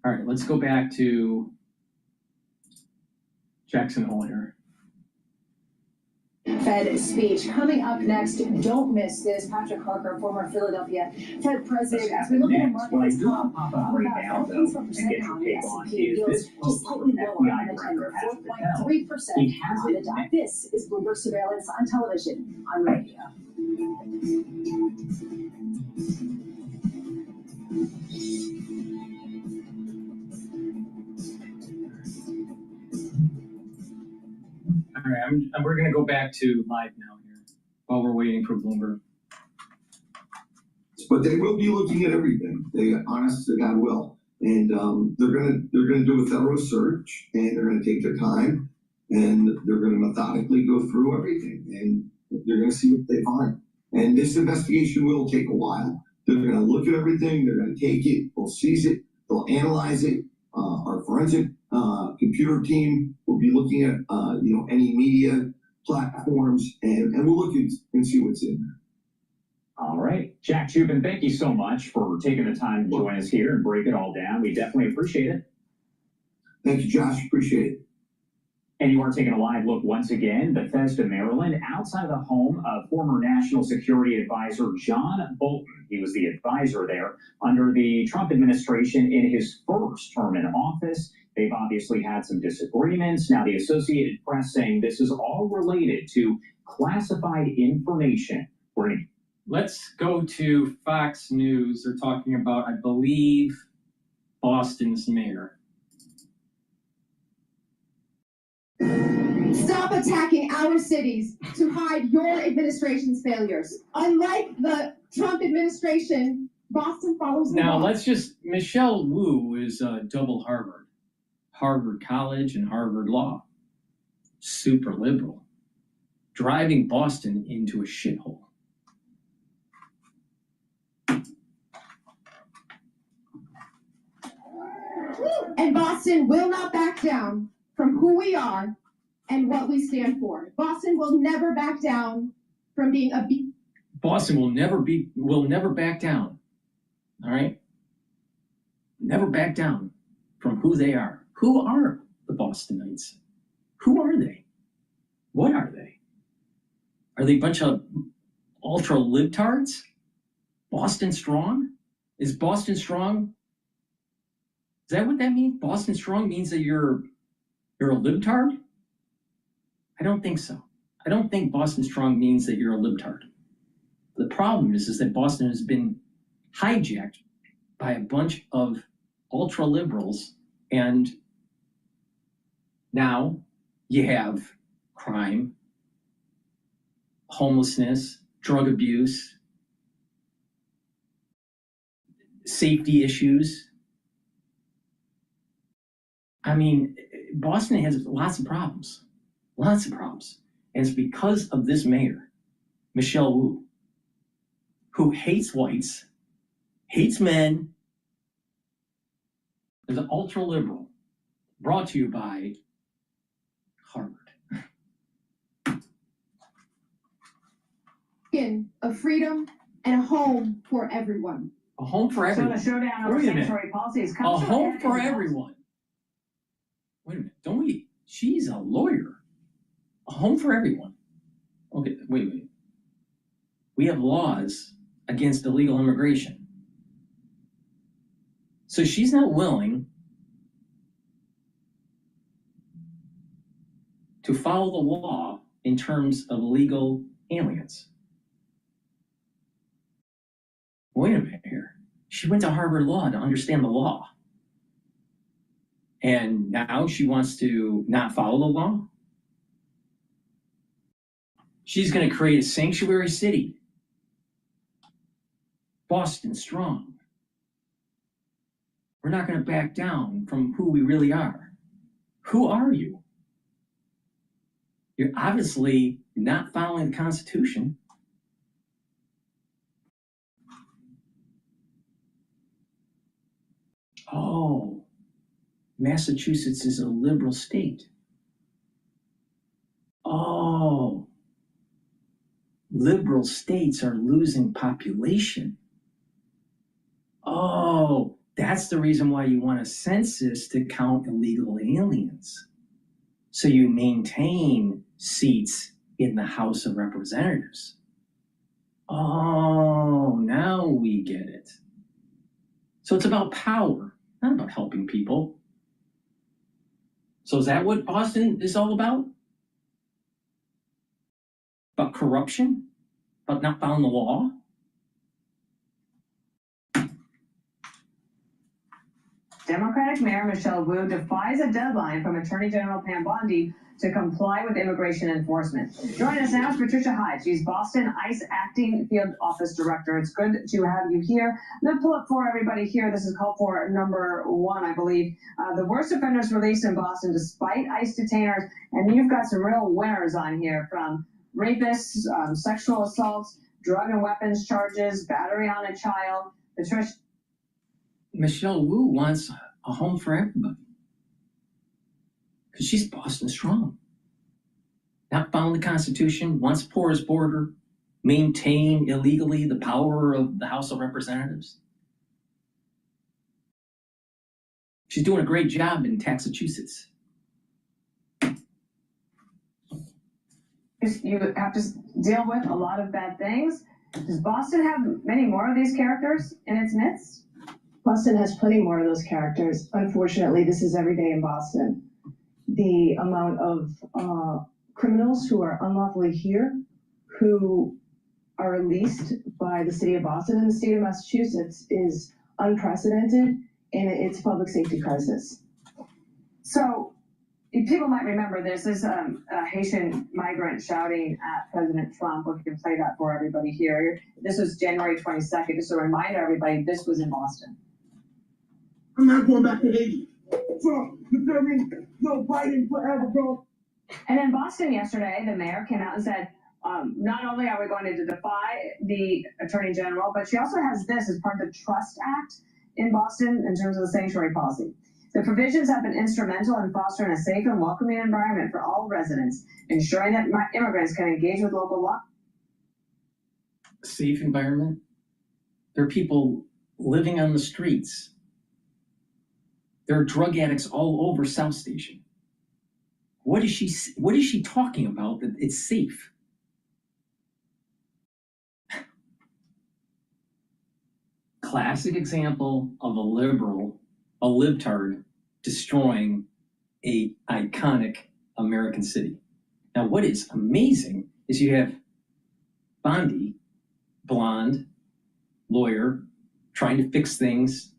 All right, let's go back to Jackson Hole here. Fed speech. Coming up next, don't miss this. Patrick Harker, former Philadelphia Fed president, as we look at a market top pop up right now, though, and get your take on is this just slightly lower on the 10-year, 4.3% on the dot. This is Bloomberg Surveillance on television, on radio. All right, we're going to go back to live now here while we're waiting for Bloomberg. But they will be looking at everything. They, honest to God, will. And they're gonna do a thorough search, and they're gonna take their time, and they're gonna methodically go through everything, and they're gonna see what they find. And this investigation will take a while. They're gonna look at everything. They're gonna take it. They'll seize it. They'll analyze it. Our forensic computer team will be looking at any media platforms, and we'll look and see what's in there. All right. Jack Chupin, thank you so much for taking the time to join us here and break it all down. We definitely appreciate it. Thank you, Josh. Appreciate it. And you are taking a live look once again, Bethesda, Maryland, outside of the home of former National Security Advisor John Bolton. He was the advisor there under the Trump administration in his first term in office. They've obviously had some disagreements. Now, the Associated Press saying this is all related to classified information. Let's go to Fox News. They're talking about, I believe, Boston's mayor. Stop attacking our cities to hide your administration's failures. Unlike the Trump administration, Boston follows the Now, law. Michelle Wu is double Harvard College and Harvard Law. Super liberal. Driving Boston into a shithole. And Boston will not back down from who we are and what we stand for. Boston will never back down from being a Boston will never back down. All right? Never back down from who they are. Who are the Bostonites? Who are they? What are they? Are they a bunch of ultra libtards? Boston Strong? Is Boston Strong? Is that what that means? Boston Strong means that you're a libtard? I don't think so. I don't think Boston Strong means that you're a libtard. The problem is that Boston has been hijacked by a bunch of ultra liberals, and now you have crime, homelessness, drug abuse, safety issues. I mean, Boston has lots of problems. Lots of problems. And it's because of this mayor, Michelle Wu, who hates whites, hates men, is an ultra liberal, brought to you by Harvard. Of freedom and a home for everyone. A home for everyone. So the showdown over sanctuary policies comes a home for everyone. Wait a minute, she's a lawyer. A home for everyone. Okay, wait. We have laws against illegal immigration. So she's not willing to follow the law in terms of illegal aliens. Wait a minute here. She went to Harvard Law to understand the law. And now she wants to not follow the law? She's going to create a sanctuary city. Boston Strong. We're not going to back down from who we really are. Who are you? You're obviously not following the Constitution. Massachusetts is a liberal state. Oh, liberal states are losing population. Oh, that's the reason why you want a census to count illegal aliens. So you maintain seats in the House of Representatives. Oh, now we get it. So it's about power, not about helping people. So is that what Boston is all about? About corruption? About not following the law? Democratic Mayor Michelle Wu defies a deadline from Attorney General Pam Bondi to comply with immigration enforcement. Joining us now is Patricia Hyde. She's Boston ICE Acting Field Office Director. It's good to have you here. I'm going to pull up for everybody here. This is call for number 1, I believe. The worst offenders released in Boston despite ICE detainers. And you've got some real winners on here, from rapists, sexual assaults, drug and weapons charges, battery on a child. Patricia. Michelle Wu wants a home for everybody. Because she's Boston strong. Not found the Constitution, wants a porous border, maintain illegally the power of the House of Representatives. She's doing a great job in Massachusetts. You have to deal with a lot of bad things. Does Boston have many more of these characters in its midst? Boston has plenty more of those characters. Unfortunately, this is every day in Boston. The amount of criminals who are unlawfully here, who are released by the city of Boston and the state of Massachusetts, is unprecedented, and it's a public safety crisis. So people might remember this is a Haitian migrant shouting at President Trump. We can play that for everybody here. This was January 22nd. Just to remind everybody, this was in Boston. I'm not going back to Haiti. Trump, you feel me? No Biden forever, bro. And in Boston yesterday, the mayor came out and said, not only are we going to defy the attorney general, but she also has this as part of the Trust Act in Boston in terms of the sanctuary policy. The provisions have been instrumental in fostering a safe and welcoming environment for all residents, ensuring that immigrants can engage with local law. Safe environment? There are people living on the streets. There are drug addicts all over South Station. What is she talking about that it's safe? Classic example of a liberal, a libtard, destroying a iconic American city. Now, what is amazing is you have Bondi, blonde, lawyer, trying to fix things,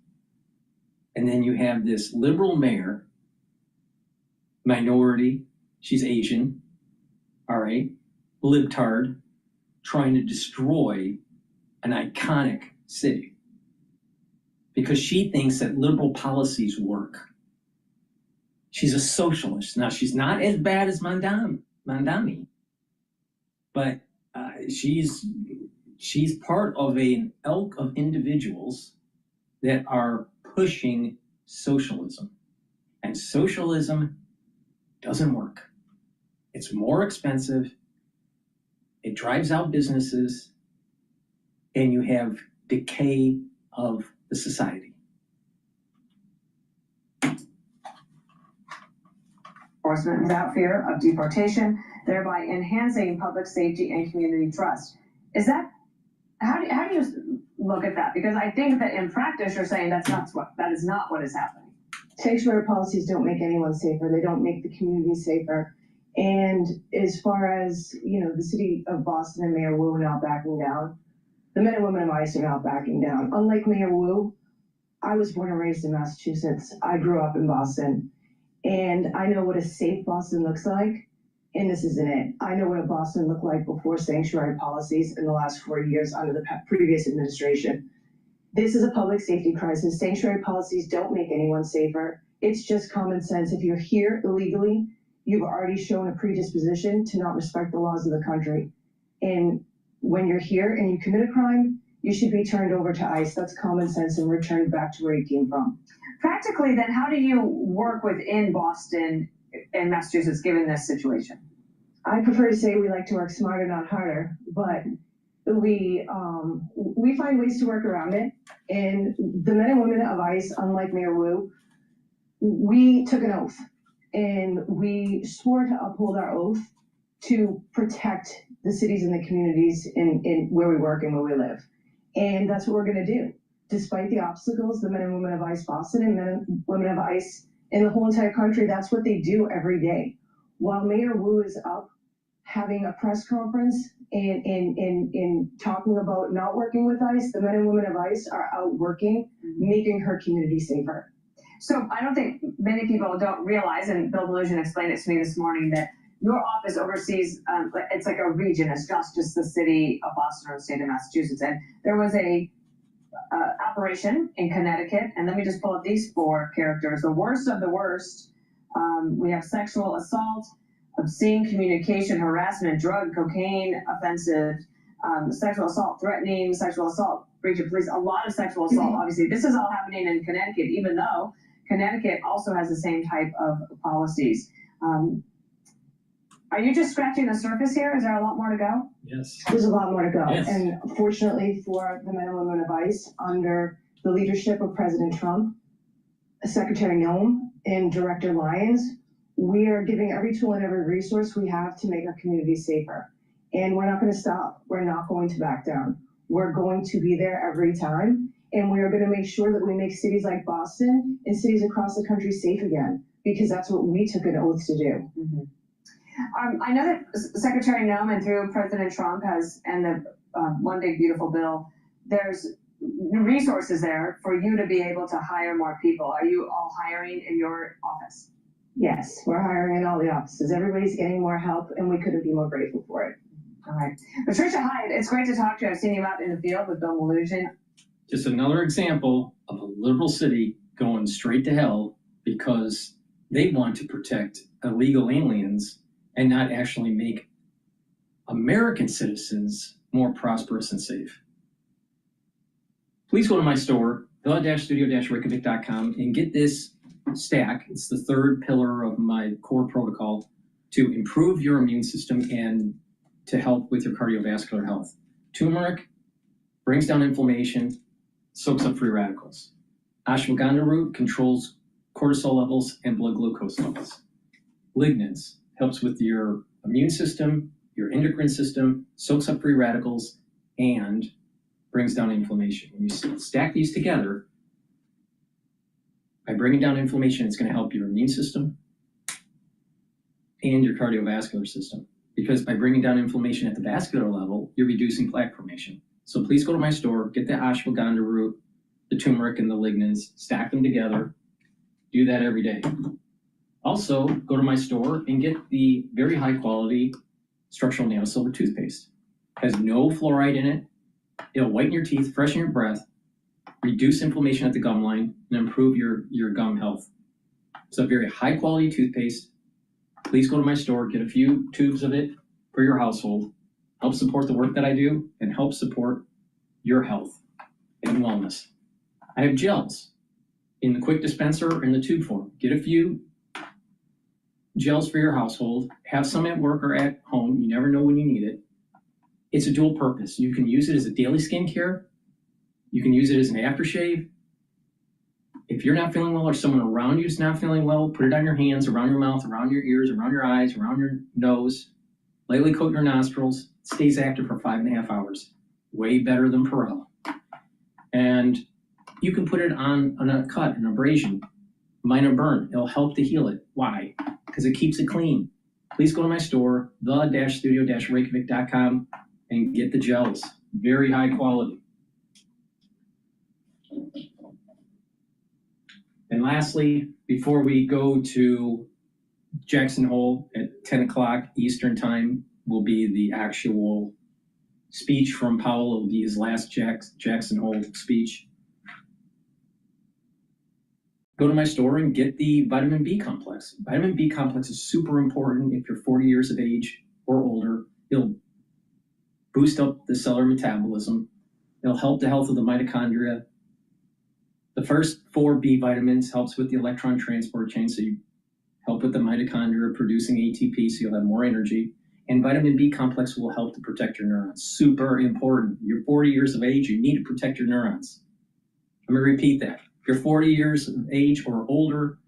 and then you have this liberal mayor, minority, she's Asian, all right, libtard, trying to destroy an iconic city because she thinks that liberal policies work. She's a socialist. Now, she's not as bad as Mandami, but she's part of an ilk of individuals that are pushing socialism. And socialism doesn't work. It's more expensive. It drives out businesses, and you have decay of the society. Enforcement without fear of deportation, thereby enhancing public safety and community trust. Is that, how do you look at that? Because I think that in practice you're saying that is not what is happening. Sanctuary policies don't make anyone safer. They don't make the community safer. And as far as, the city of Boston and Mayor Wu not backing down, the men and women of ICE are not backing down. Unlike Mayor Wu, I was born and raised in Massachusetts. I grew up in Boston. And I know what a safe Boston looks like, and this isn't it. I know what a Boston looked like before sanctuary policies in the last 4 years under the previous administration. This is a public safety crisis. Sanctuary policies don't make anyone safer. It's just common sense. If you're here illegally, you've already shown a predisposition to not respect the laws of the country. And when you're here and you commit a crime, you should be turned over to ICE. That's common sense and returned back to where you came from. practically, then, how do you work within Boston and Massachusetts given this situation? I prefer to say we like to work smarter, not harder, but we find ways to work around it. And the men and women of ICE, unlike Mayor Wu, we took an oath and we swore to uphold our oath to protect the cities and the communities in where we work and where we live. And that's what we're going to do. Despite the obstacles, the men and women of ICE Boston and men and women of ICE in the whole entire country, that's what they do every day. While Mayor Wu is up having a press conference and talking about not working with ICE, the men and women of ICE are out working, making her community safer. So I don't think many people don't realize, and Bill Delusion explained it to me this morning, that your office oversees, it's like a region, it's just the city of Boston or the state of Massachusetts. And there was a operation in Connecticut, and let me just pull up these 4 characters. The worst of the worst, we have sexual assault, obscene communication, harassment, drug, cocaine, offensive, sexual assault, threatening, sexual assault, breach of police, a lot of sexual assault. Obviously, this is all happening in Connecticut, even though Connecticut also has the same type of policies. Are you just scratching the surface here? Is there a lot more to go? Yes. There's a lot more to go. Yes. And fortunately for the men and women of ICE, under the leadership of President Trump, Secretary Noem, and Director Lyons, we are giving every tool and every resource we have to make our communities safer. And we're not going to stop. We're not going to back down. We're going to be there every time. And we are going to make sure that we make cities like Boston and cities across the country safe again, because that's what we took an oath to do. Mm-hmm. I know that Secretary Noem and through President Trump and the One Big Beautiful Bill, there's resources there for you to be able to hire more people. Are you all hiring in your office? Yes, we're hiring in all the offices. Everybody's getting more help, and we couldn't be more grateful for it. All right. Patricia Hyde, it's great to talk to you. I've seen you out in the field with Bill Delusion. Just another example of a liberal city going straight to hell because they want to protect illegal aliens and not actually make American citizens more prosperous and safe. Please go to my store, the-studio-reykjavik.com, and get this stack. It's the 3rd pillar of my core protocol to improve your immune system and to help with your cardiovascular health. Turmeric brings down inflammation, soaks up free radicals. Ashwagandha root controls cortisol levels and blood glucose levels. Lignans helps with your immune system, your endocrine system, soaks up free radicals, and brings down inflammation. When you stack these together, by bringing down inflammation, it's going to help your immune system and your cardiovascular system. Because by bringing down inflammation at the vascular level, you're reducing plaque formation. So please go to my store, get the ashwagandha root, the turmeric, and the lignans, stack them together. Do that every day. Also, go to my store and get the very high quality structural nano silver toothpaste. It has no fluoride in it. It'll whiten your teeth, freshen your breath, reduce inflammation at the gum line, and improve your gum health. It's a very high quality toothpaste. Please go to my store, get a few tubes of it for your household. Help support the work that I do and help support your health and wellness. I have gels in the quick dispenser or in the tube form. Get a few gels for your household. Have some at work or at home. You never know when you need it. It's a dual purpose. You can use it as a daily skincare. You can use it as an aftershave. If you're not feeling well or someone around you is not feeling well, put it on your hands, around your mouth, around your ears, around your eyes, around your nose. Lightly coat your nostrils. It stays active for 5.5 hours. Way better than Perel. And you can put it on a cut, an abrasion, minor burn. It'll help to heal it. Why? Because it keeps it clean. Please go to my store, the-studio-reykjavik.com, and get the gels. Very high quality. And lastly, before we go to Jackson Hole at 10 o'clock Eastern time will be the actual speech from Powell. It will be his last Jackson Hole speech. Go to my store and get the vitamin B complex. Vitamin B complex is super important if you're 40 years of age or older. It'll boost up the cellular metabolism. It'll help the health of the mitochondria. The first 4 B vitamins helps with the electron transport chain, so you help with the mitochondria producing ATP, so you'll have more energy. And vitamin B complex will help to protect your neurons. Super important. You're 40 years of age, you need to protect your neurons. Let me repeat that. If you're 40 years of age or older,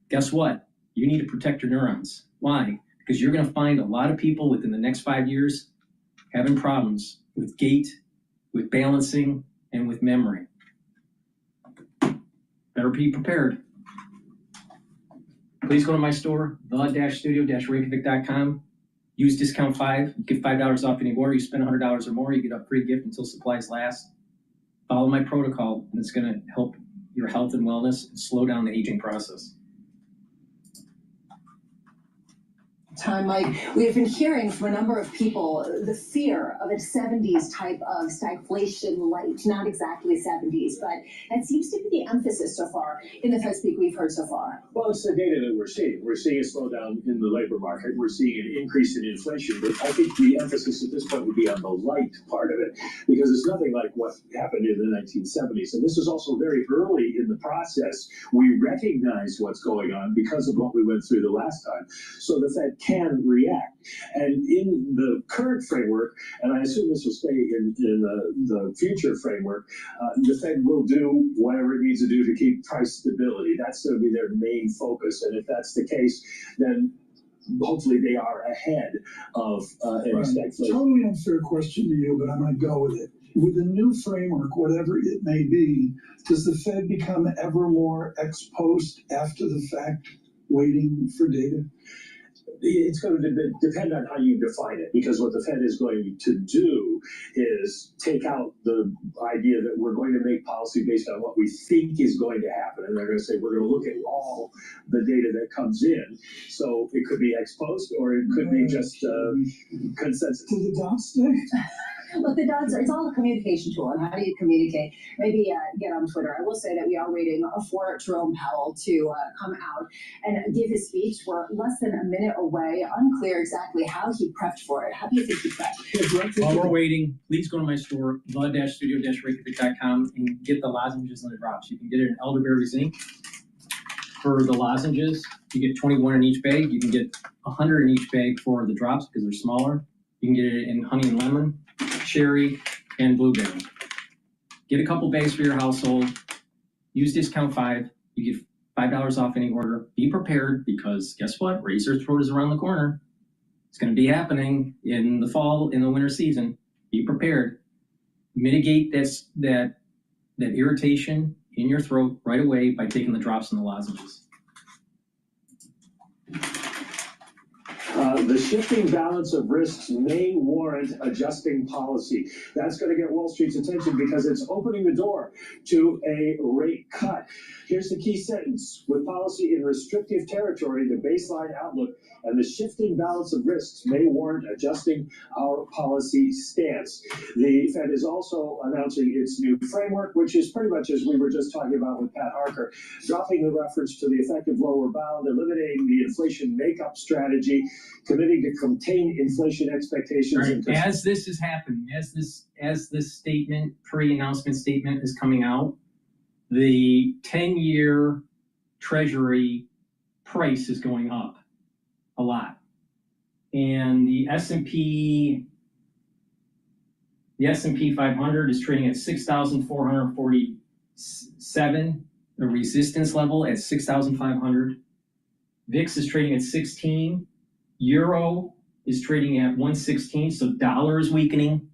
guess what? You need to protect your neurons. Why? Because you're going to find a lot of people within the next 5 years having problems with gait, with balancing, and with memory. Better be prepared. Please go to my store, the-studio-reykjavik.com. Use discount 5. You get $5 off any order. You spend $100 or more, you get a free gift until supplies last. Follow my protocol, and it's going to help your health and wellness and slow down the aging process. Time, Mike, we have been hearing from a number of people the fear of a 70s type of stagflation light, not exactly 70s, but that seems to be the emphasis so far in the Fed speak we've heard so far. Well, it's the data that we're seeing. We're seeing a slowdown in the labor market. We're seeing an increase in inflation, but I think the emphasis at this point would be on the light part of it, because it's nothing like what happened in the 1970s. And this is also very early in the process. We recognize what's going on because of what we went through the last time. So the Fed can react. And in the current framework, and I assume this will stay in the future framework, the Fed will do whatever it needs to do to keep price stability. That's going to be their main focus. And if that's the case, then hopefully they are ahead of any stagflation. Totally unfair question to you, but I'm going to go with it. With the new framework, whatever it may be, does the Fed become ever more ex post after the fact, waiting for data? It's going to depend on how you define it, because what the Fed is going to do is take out the idea that we're going to make policy based on what we think is going to happen. And they're going to say, we're going to look at all the data that comes in. So it could be ex post, or it could be just consensus. Do the dots stay? Look, the dots, it's all a communication tool, and how do you communicate? Maybe get on Twitter. I will say that we are waiting for Jerome Powell to come out and give his speech. We're less than a minute away. Unclear exactly how he prepped for it. How do you think he prepped? While we're waiting, please go to my store, the-studio-reykjavik.com, and get the lozenges and the drops. You can get it in elderberry zinc. For the lozenges, you get 21 in each bag. You can get 100 in each bag for the drops because they're smaller. You can get it in honey and lemon, cherry, and blueberry. Get a couple bags for your household. Use discount 5. You get $5 off any order. Be prepared, because guess what? Razor throat is around the corner. It's going to be happening in the fall, in the winter season. Be prepared. Mitigate that irritation in your throat right away by taking the drops and the lozenges. The shifting balance of risks may warrant adjusting policy. That's going to get Wall Street's attention because it's opening the door to a rate cut. Here's the key sentence. With policy in restrictive territory, the baseline outlook and the shifting balance of risks may warrant adjusting our policy stance. The Fed is also announcing its new framework, which is pretty much as we were just talking about with Pat Harker, dropping the reference to the effective lower bound, eliminating the inflation makeup strategy, committing to contain inflation expectations. Right. As this is happening, as this statement, pre-announcement statement is coming out, the 10-year Treasury price is going up a lot, and the S&P 500 is trading at 6,447. The resistance level at 6,500. VIX is trading at 16. Euro is trading at 116, so dollar is weakening,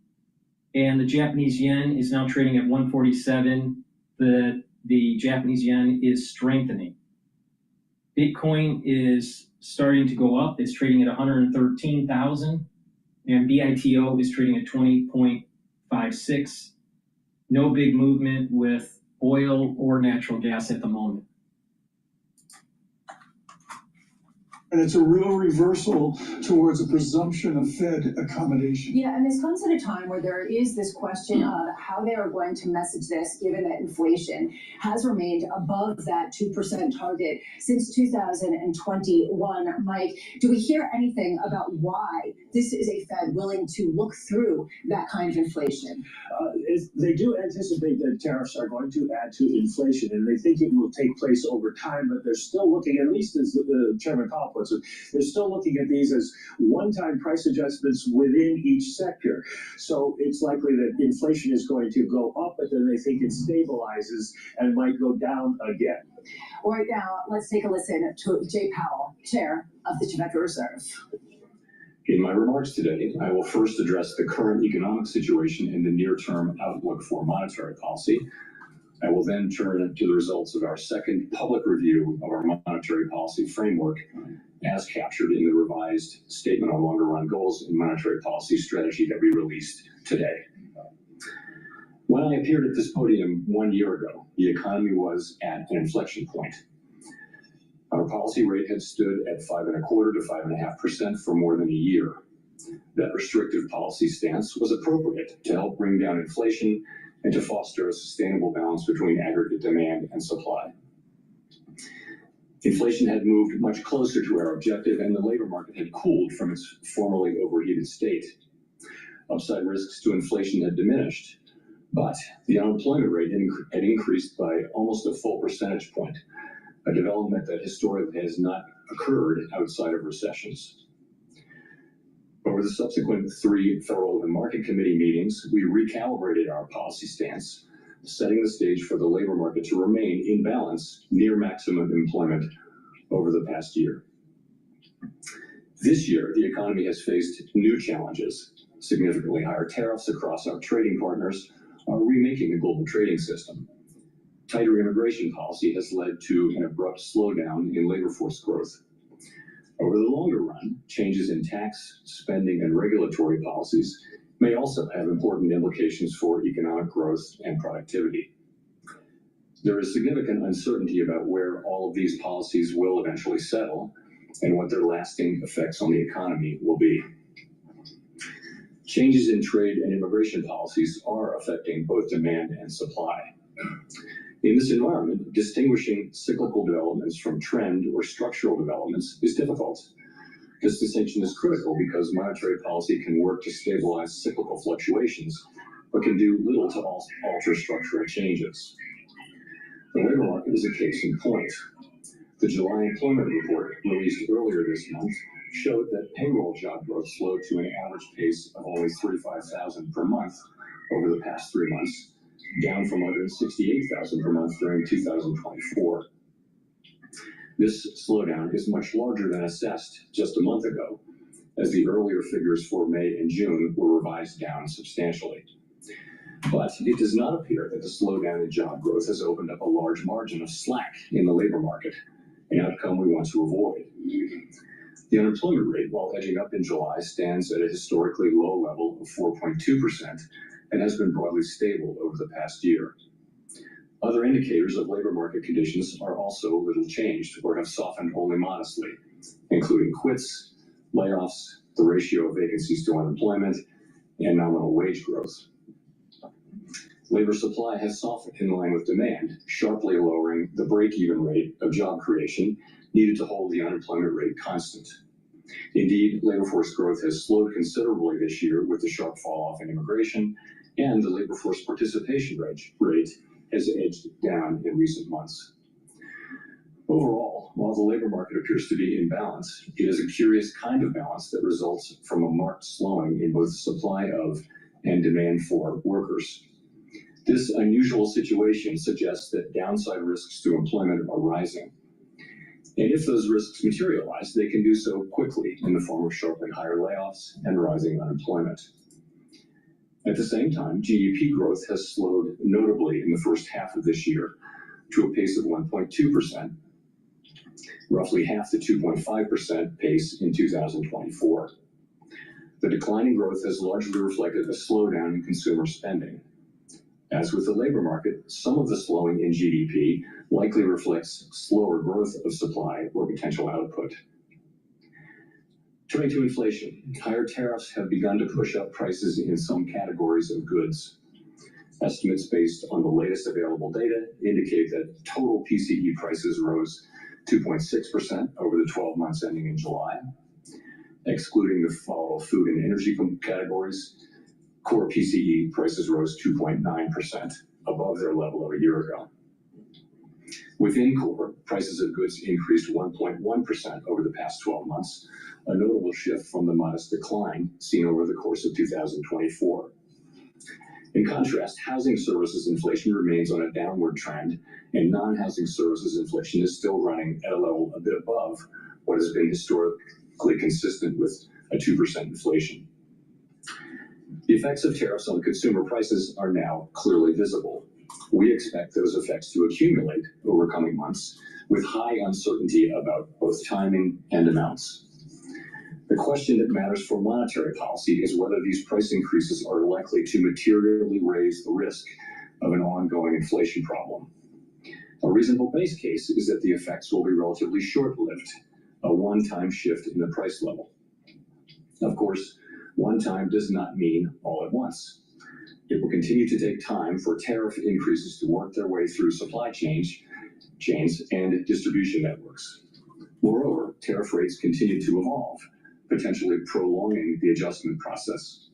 and the Japanese yen is now trading at 147. The Japanese yen is strengthening. Bitcoin is starting to go up. It's trading at 113,000, and BITO is trading at 20.56. No big movement with oil or natural gas at the moment. And it's a real reversal towards a presumption of Fed accommodation. Yeah, and this comes at a time where there is this question of how they are going to message this, given that inflation has remained above that 2% target since 2021. Mike, do we hear anything about why this is a Fed willing to look through that kind of inflation? They do anticipate that tariffs are going to add to inflation, and they think it will take place over time, but they're still looking, at least as the Chairman Powell puts it, they're still looking at these as one-time price adjustments within each sector. So it's likely that inflation is going to go up, but then they think it stabilizes and might go down again. Right now, let's take a listen to Jay Powell, Chair of the Federal Reserve. In my remarks today, I will first address the current economic situation and the near-term outlook for monetary policy. I will then turn to the results of our second public review of our monetary policy framework as captured in the revised Statement on Longer-Run Goals and Monetary Policy Strategy that we released today. When I appeared at this podium 1 year ago, the economy was at an inflection point. Our policy rate had stood at 5.25% to 5.5% for more than a year. That restrictive policy stance was appropriate to help bring down inflation and to foster a sustainable balance between aggregate demand and supply. Inflation had moved much closer to our objective, and the labor market had cooled from its formerly overheated state. Upside risks to inflation had diminished, but the unemployment rate had increased by almost a full percentage point, a development that historically has not occurred outside of recessions. Over the subsequent 3 Federal Open Market Committee meetings, we recalibrated our policy stance, setting the stage for the labor market to remain in balance near maximum employment over the past year. This year, the economy has faced new challenges. Significantly higher tariffs across our trading partners are remaking the global trading system. Tighter immigration policy has led to an abrupt slowdown in labor force growth. Over the longer run, changes in tax, spending, and regulatory policies may also have important implications for economic growth and productivity. There is significant uncertainty about where all of these policies will eventually settle and what their lasting effects on the economy will be. Changes in trade and immigration policies are affecting both demand and supply. In this environment, distinguishing cyclical developments from trend or structural developments is difficult. This distinction is critical because monetary policy can work to stabilize cyclical fluctuations, but can do little to alter structural changes. The labor market is a case in point. The July employment report, released earlier this month, showed that payroll job growth slowed to an average pace of only 35,000 per month over the past 3 months, down from 168,000 per month during 2024. This slowdown is much larger than assessed just a month ago, as the earlier figures for May and June were revised down substantially. But it does not appear that the slowdown in job growth has opened up a large margin of slack in the labor market, an outcome we want to avoid. The unemployment rate, while edging up in July, stands at a historically low level of 4.2% and has been broadly stable over the past year. Other indicators of labor market conditions are also little changed or have softened only modestly, including quits, layoffs, the ratio of vacancies to unemployment, and nominal wage growth. Labor supply has softened in line with demand, sharply lowering the break-even rate of job creation needed to hold the unemployment rate constant. Indeed, labor force growth has slowed considerably this year with the sharp fall-off in immigration, and the labor force participation rate has edged down in recent months. Overall, while the labor market appears to be in balance, it is a curious kind of balance that results from a marked slowing in both supply of and demand for workers. This unusual situation suggests that downside risks to employment are rising. And if those risks materialize, they can do so quickly in the form of sharply higher layoffs and rising unemployment. At the same time, GDP growth has slowed notably in the first half of this year to a pace of 1.2%, roughly half the 2.5% pace in 2024. The decline in growth has largely reflected a slowdown in consumer spending. As with the labor market, some of the slowing in GDP likely reflects slower growth of supply or potential output. Turning to inflation, higher tariffs have begun to push up prices in some categories of goods. Estimates based on the latest available data indicate that total PCE prices rose 2.6% over the 12 months ending in July. Excluding the volatile food and energy categories, core PCE prices rose 2.9%, above their level of a year ago. Within core, prices of goods increased 1.1% over the past 12 months, a notable shift from the modest decline seen over the course of 2024. In contrast, housing services inflation remains on a downward trend, and non-housing services inflation is still running at a level a bit above what has been historically consistent with a 2% inflation. The effects of tariffs on consumer prices are now clearly visible. We expect those effects to accumulate over coming months, with high uncertainty about both timing and amounts. The question that matters for monetary policy is whether these price increases are likely to materially raise the risk of an ongoing inflation problem. A reasonable base case is that the effects will be relatively short-lived, a one-time shift in the price level. Of course, one time does not mean all at once. It will continue to take time for tariff increases to work their way through supply chains and distribution networks. Moreover, tariff rates continue to evolve, potentially prolonging the adjustment process.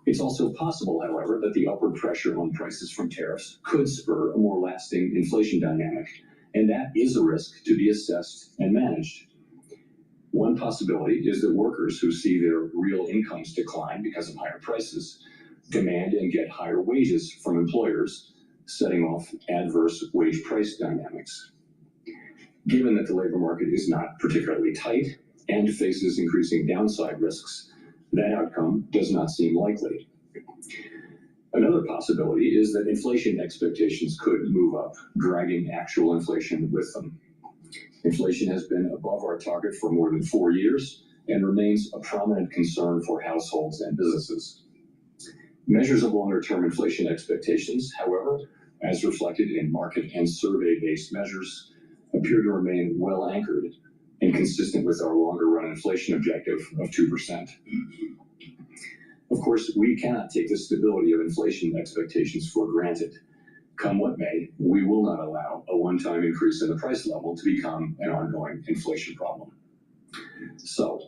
It's also possible, however, that the upward pressure on prices from tariffs could spur a more lasting inflation dynamic, and that is a risk to be assessed and managed. One possibility is that workers who see their real incomes decline because of higher prices demand and get higher wages from employers, setting off adverse wage price dynamics. Given that the labor market is not particularly tight and faces increasing downside risks, that outcome does not seem likely. Another possibility is that inflation expectations could move up, dragging actual inflation with them. Inflation has been above our target for more than 4 years and remains a prominent concern for households and businesses. Measures of longer-term inflation expectations, however, as reflected in market and survey-based measures, appear to remain well anchored and consistent with our longer-run inflation objective of 2%. Of course, we cannot take the stability of inflation expectations for granted. Come what may, we will not allow a one-time increase in the price level to become an ongoing inflation problem. So,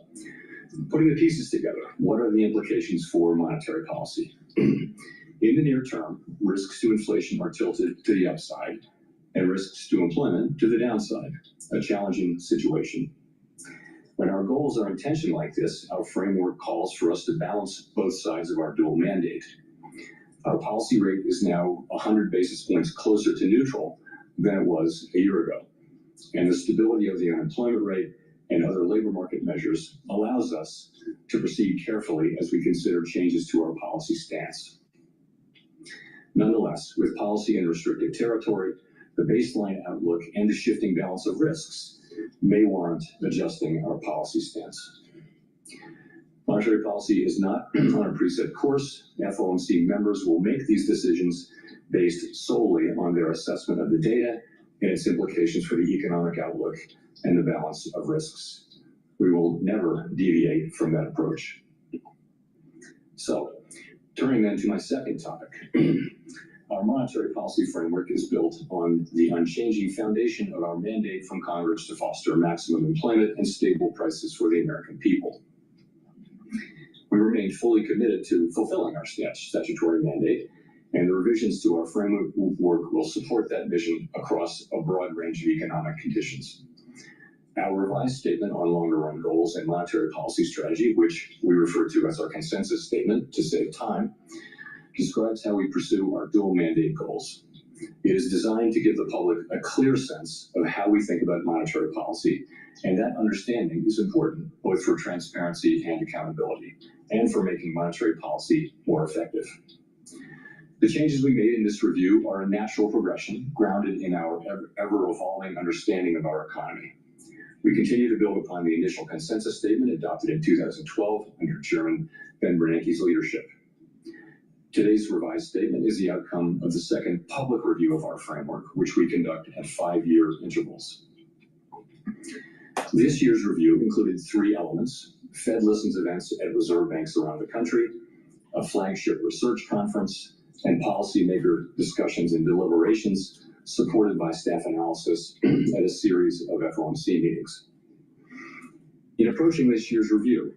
putting the pieces together, what are the implications for monetary policy? In the near term, risks to inflation are tilted to the upside, and risks to employment to the downside, a challenging situation. When our goals are in tension like this, our framework calls for us to balance both sides of our dual mandate. Our policy rate is now 100 basis points closer to neutral than it was a year ago, and the stability of the unemployment rate and other labor market measures allows us to proceed carefully as we consider changes to our policy stance. Nonetheless, with policy in restrictive territory, the baseline outlook and the shifting balance of risks may warrant adjusting our policy stance. Monetary policy is not on a preset course. FOMC members will make these decisions based solely on their assessment of the data and its implications for the economic outlook and the balance of risks. We will never deviate from that approach. So, turning then to my second topic. Our monetary policy framework is built on the unchanging foundation of our mandate from Congress to foster maximum employment and stable prices for the American people. We remain fully committed to fulfilling our statutory mandate, and the revisions to our framework will support that vision across a broad range of economic conditions. Our revised statement on longer-run goals and monetary policy strategy, which we refer to as our consensus statement to save time, describes how we pursue our dual mandate goals. It is designed to give the public a clear sense of how we think about monetary policy, and that understanding is important both for transparency and accountability, and for making monetary policy more effective. The changes we made in this review are a natural progression grounded in our ever-evolving understanding of our economy. We continue to build upon the initial consensus statement adopted in 2012 under Chairman Ben Bernanke's leadership. Today's revised statement is the outcome of the second public review of our framework, which we conduct at 5-year intervals. This year's review included 3 elements: Fed listens events at reserve banks around the country, a flagship research conference, and policymaker discussions and deliberations supported by staff analysis at a series of FOMC meetings. In approaching this year's review,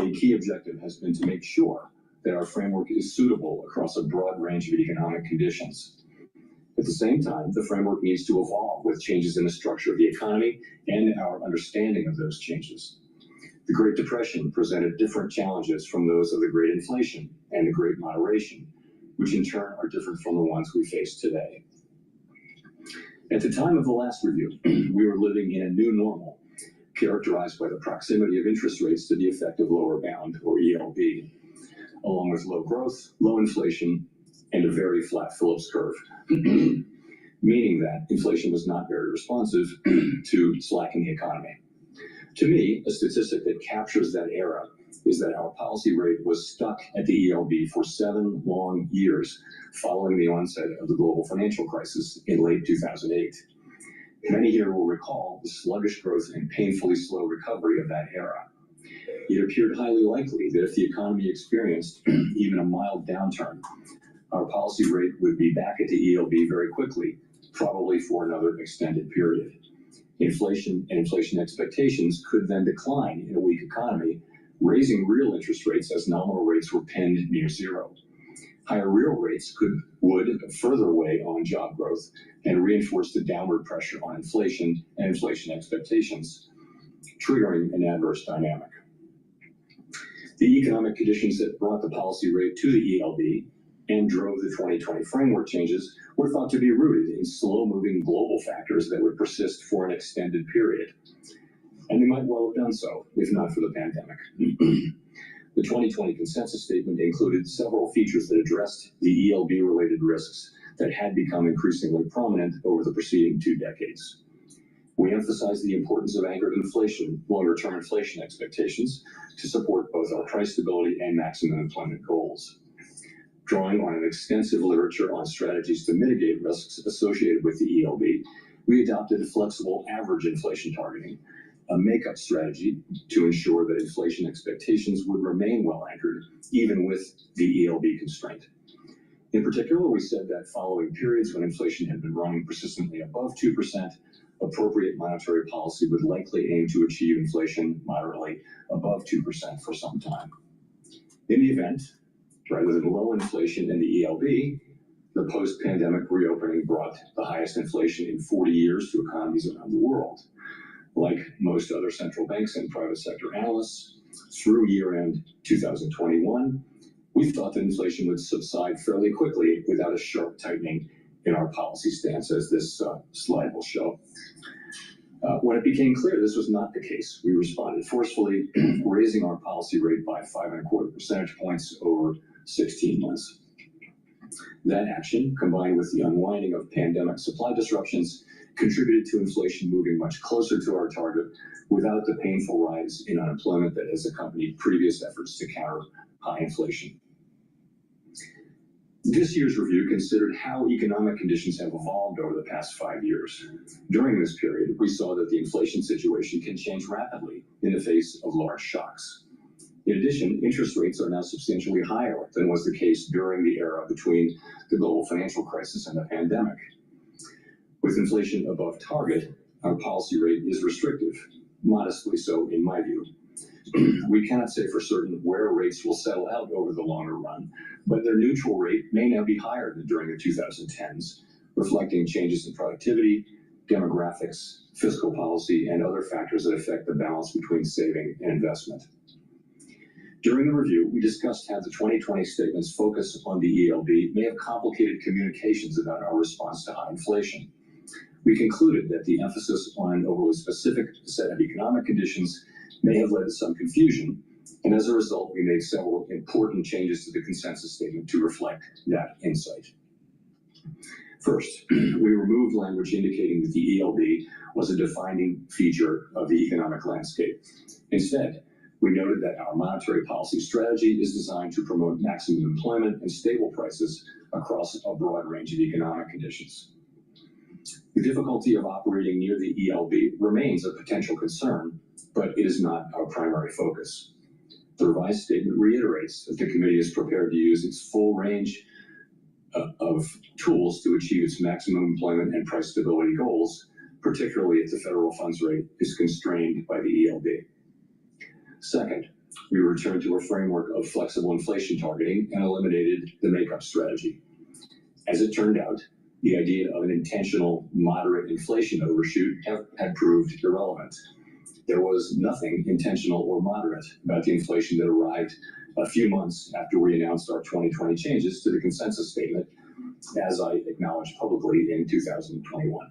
a key objective has been to make sure that our framework is suitable across a broad range of economic conditions. At the same time, the framework needs to evolve with changes in the structure of the economy and our understanding of those changes. The Great Depression presented different challenges from those of the Great Inflation and the Great Moderation, which in turn are different from the ones we face today. At the time of the last review, we were living in a new normal, characterized by the proximity of interest rates to the effective lower bound, or ELB, along with low growth, low inflation, and a very flat Phillips curve, meaning that inflation was not very responsive to slacking the economy. To me, a statistic that captures that era is that our policy rate was stuck at the ELB for 7 long years following the onset of the global financial crisis in late 2008. Many here will recall the sluggish growth and painfully slow recovery of that era. It appeared highly likely that if the economy experienced even a mild downturn, our policy rate would be back at the ELB very quickly, probably for another extended period. Inflation and inflation expectations could then decline in a weak economy, raising real interest rates as nominal rates were pinned near zero. Higher real rates would further weigh on job growth and reinforce the downward pressure on inflation and inflation expectations, triggering an adverse dynamic. The economic conditions that brought the policy rate to the ELB and drove the 2020 framework changes were thought to be rooted in slow-moving global factors that would persist for an extended period. And they might well have done so, if not for the pandemic. The 2020 consensus statement included several features that addressed the ELB-related risks that had become increasingly prominent over the preceding 2 decades. We emphasized the importance of anchored inflation, longer-term inflation expectations, to support both our price stability and maximum employment goals. Drawing on an extensive literature on strategies to mitigate risks associated with the ELB, we adopted flexible average inflation targeting, a makeup strategy to ensure that inflation expectations would remain well anchored, even with the ELB constraint. In particular, we said that following periods when inflation had been running persistently above 2%, appropriate monetary policy would likely aim to achieve inflation moderately above 2% for some time. In the event, rather than low inflation in the ELB, the post-pandemic reopening brought the highest inflation in 40 years to economies around the world. Like most other central banks and private sector analysts, through year-end 2021, we thought that inflation would subside fairly quickly without a sharp tightening in our policy stance, as this slide will show. When it became clear this was not the case, we responded forcefully, raising our policy rate by 5.25 percentage points over 16 months. That action, combined with the unwinding of pandemic supply disruptions, contributed to inflation moving much closer to our target without the painful rise in unemployment that has accompanied previous efforts to counter high inflation. This year's review considered how economic conditions have evolved over the past 5 years. During this period, we saw that the inflation situation can change rapidly in the face of large shocks. In addition, interest rates are now substantially higher than was the case during the era between the global financial crisis and the pandemic. With inflation above target, our policy rate is restrictive, modestly so in my view. We cannot say for certain where rates will settle out over the longer run, but their neutral rate may now be higher than during the 2010s, reflecting changes in productivity, demographics, fiscal policy, and other factors that affect the balance between saving and investment. During the review, we discussed how the 2020 statement's focus on the ELB may have complicated communications about our response to high inflation. We concluded that the emphasis on an overly specific set of economic conditions may have led to some confusion, and as a result, we made several important changes to the consensus statement to reflect that insight. First, we removed language indicating that the ELB was a defining feature of the economic landscape. Instead, we noted that our monetary policy strategy is designed to promote maximum employment and stable prices across a broad range of economic conditions. The difficulty of operating near the ELB remains a potential concern, but it is not our primary focus. The revised statement reiterates that the committee is prepared to use its full range of tools to achieve its maximum employment and price stability goals, particularly if the federal funds rate is constrained by the ELB. Second, we returned to a framework of flexible inflation targeting and eliminated the makeup strategy. As it turned out, the idea of an intentional moderate inflation overshoot had proved irrelevant. There was nothing intentional or moderate about the inflation that arrived a few months after we announced our 2020 changes to the consensus statement, as I acknowledged publicly in 2021.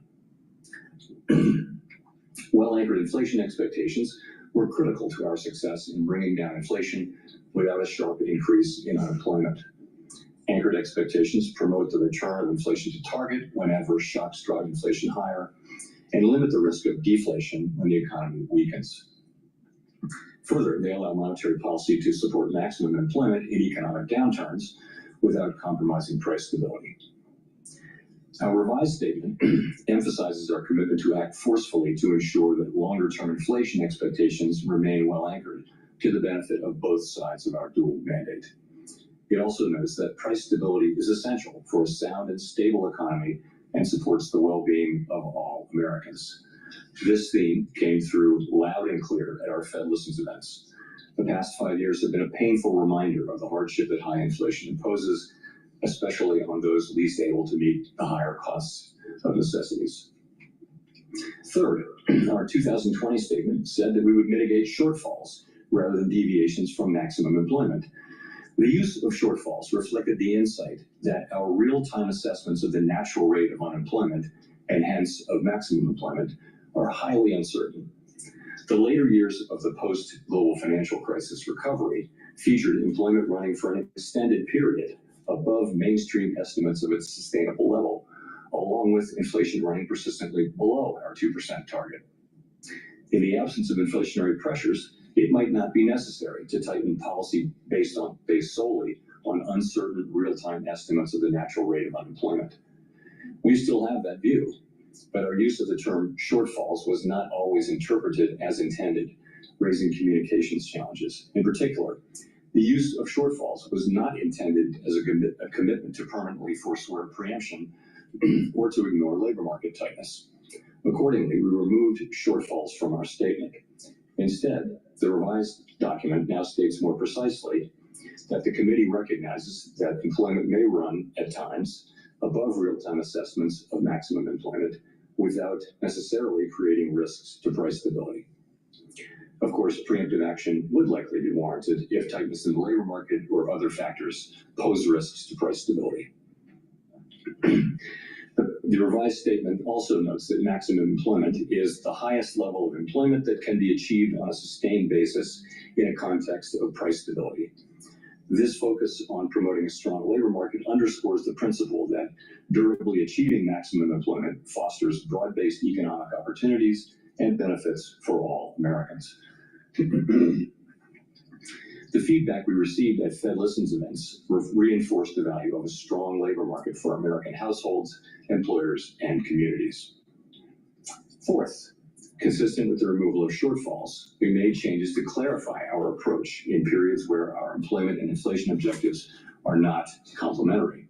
Well-anchored inflation expectations were critical to our success in bringing down inflation without a sharp increase in unemployment. Anchored expectations promote the return of inflation to target when adverse shocks drive inflation higher, and limit the risk of deflation when the economy weakens. Further, they allow monetary policy to support maximum employment in economic downturns without compromising price stability. Our revised statement emphasizes our commitment to act forcefully to ensure that longer-term inflation expectations remain well anchored to the benefit of both sides of our dual mandate. It also notes that price stability is essential for a sound and stable economy and supports the well-being of all Americans. This theme came through loud and clear at our Fed Listens events. The past 5 years have been a painful reminder of the hardship that high inflation imposes, especially on those least able to meet the higher costs of necessities. Third, our 2020 statement said that we would mitigate shortfalls rather than deviations from maximum employment. The use of shortfalls reflected the insight that our real-time assessments of the natural rate of unemployment, and hence of maximum employment, are highly uncertain. The later years of the post-global financial crisis recovery featured employment running for an extended period above mainstream estimates of its sustainable level, along with inflation running persistently below our 2% target. In the absence of inflationary pressures, it might not be necessary to tighten policy based solely on uncertain real-time estimates of the natural rate of unemployment. We still have that view, but our use of the term shortfalls was not always interpreted as intended, raising communications challenges. In particular, the use of shortfalls was not intended as a commitment to permanently forswear preemption or to ignore labor market tightness. Accordingly, we removed shortfalls from our statement. Instead, the revised document now states more precisely that the committee recognizes that employment may run at times above real-time assessments of maximum employment without necessarily creating risks to price stability. Of course, preemptive action would likely be warranted if tightness in the labor market or other factors pose risks to price stability. The revised statement also notes that maximum employment is the highest level of employment that can be achieved on a sustained basis in a context of price stability. This focus on promoting a strong labor market underscores the principle that durably achieving maximum employment fosters broad-based economic opportunities and benefits for all Americans. The feedback we received at Fed Listens events reinforced the value of a strong labor market for American households, employers, and communities. Fourth, consistent with the removal of shortfalls, we made changes to clarify our approach in periods where our employment and inflation objectives are not complementary.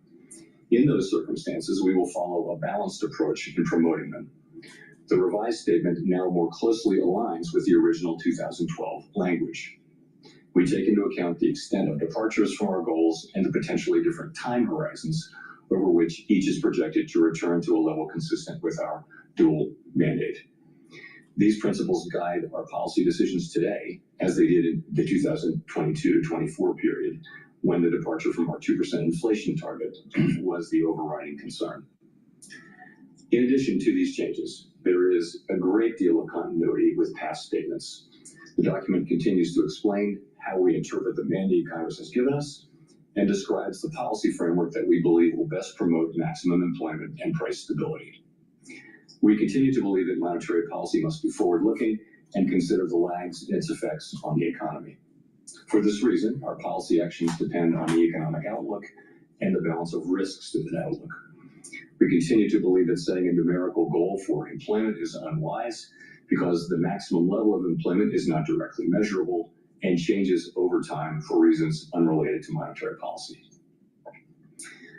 In those circumstances, we will follow a balanced approach in promoting them. The revised statement now more closely aligns with the original 2012 language. We take into account the extent of departures from our goals and the potentially different time horizons over which each is projected to return to a level consistent with our dual mandate. These principles guide our policy decisions today, as they did in the 2022 to 24 period, when the departure from our 2% inflation target was the overriding concern. In addition to these changes, there is a great deal of continuity with past statements. The document continues to explain how we interpret the mandate Congress has given us and describes the policy framework that we believe will best promote maximum employment and price stability. We continue to believe that monetary policy must be forward-looking and consider the lags in its effects on the economy. For this reason, our policy actions depend on the economic outlook and the balance of risks to that outlook. We continue to believe that setting a numerical goal for employment is unwise because the maximum level of employment is not directly measurable and changes over time for reasons unrelated to monetary policy.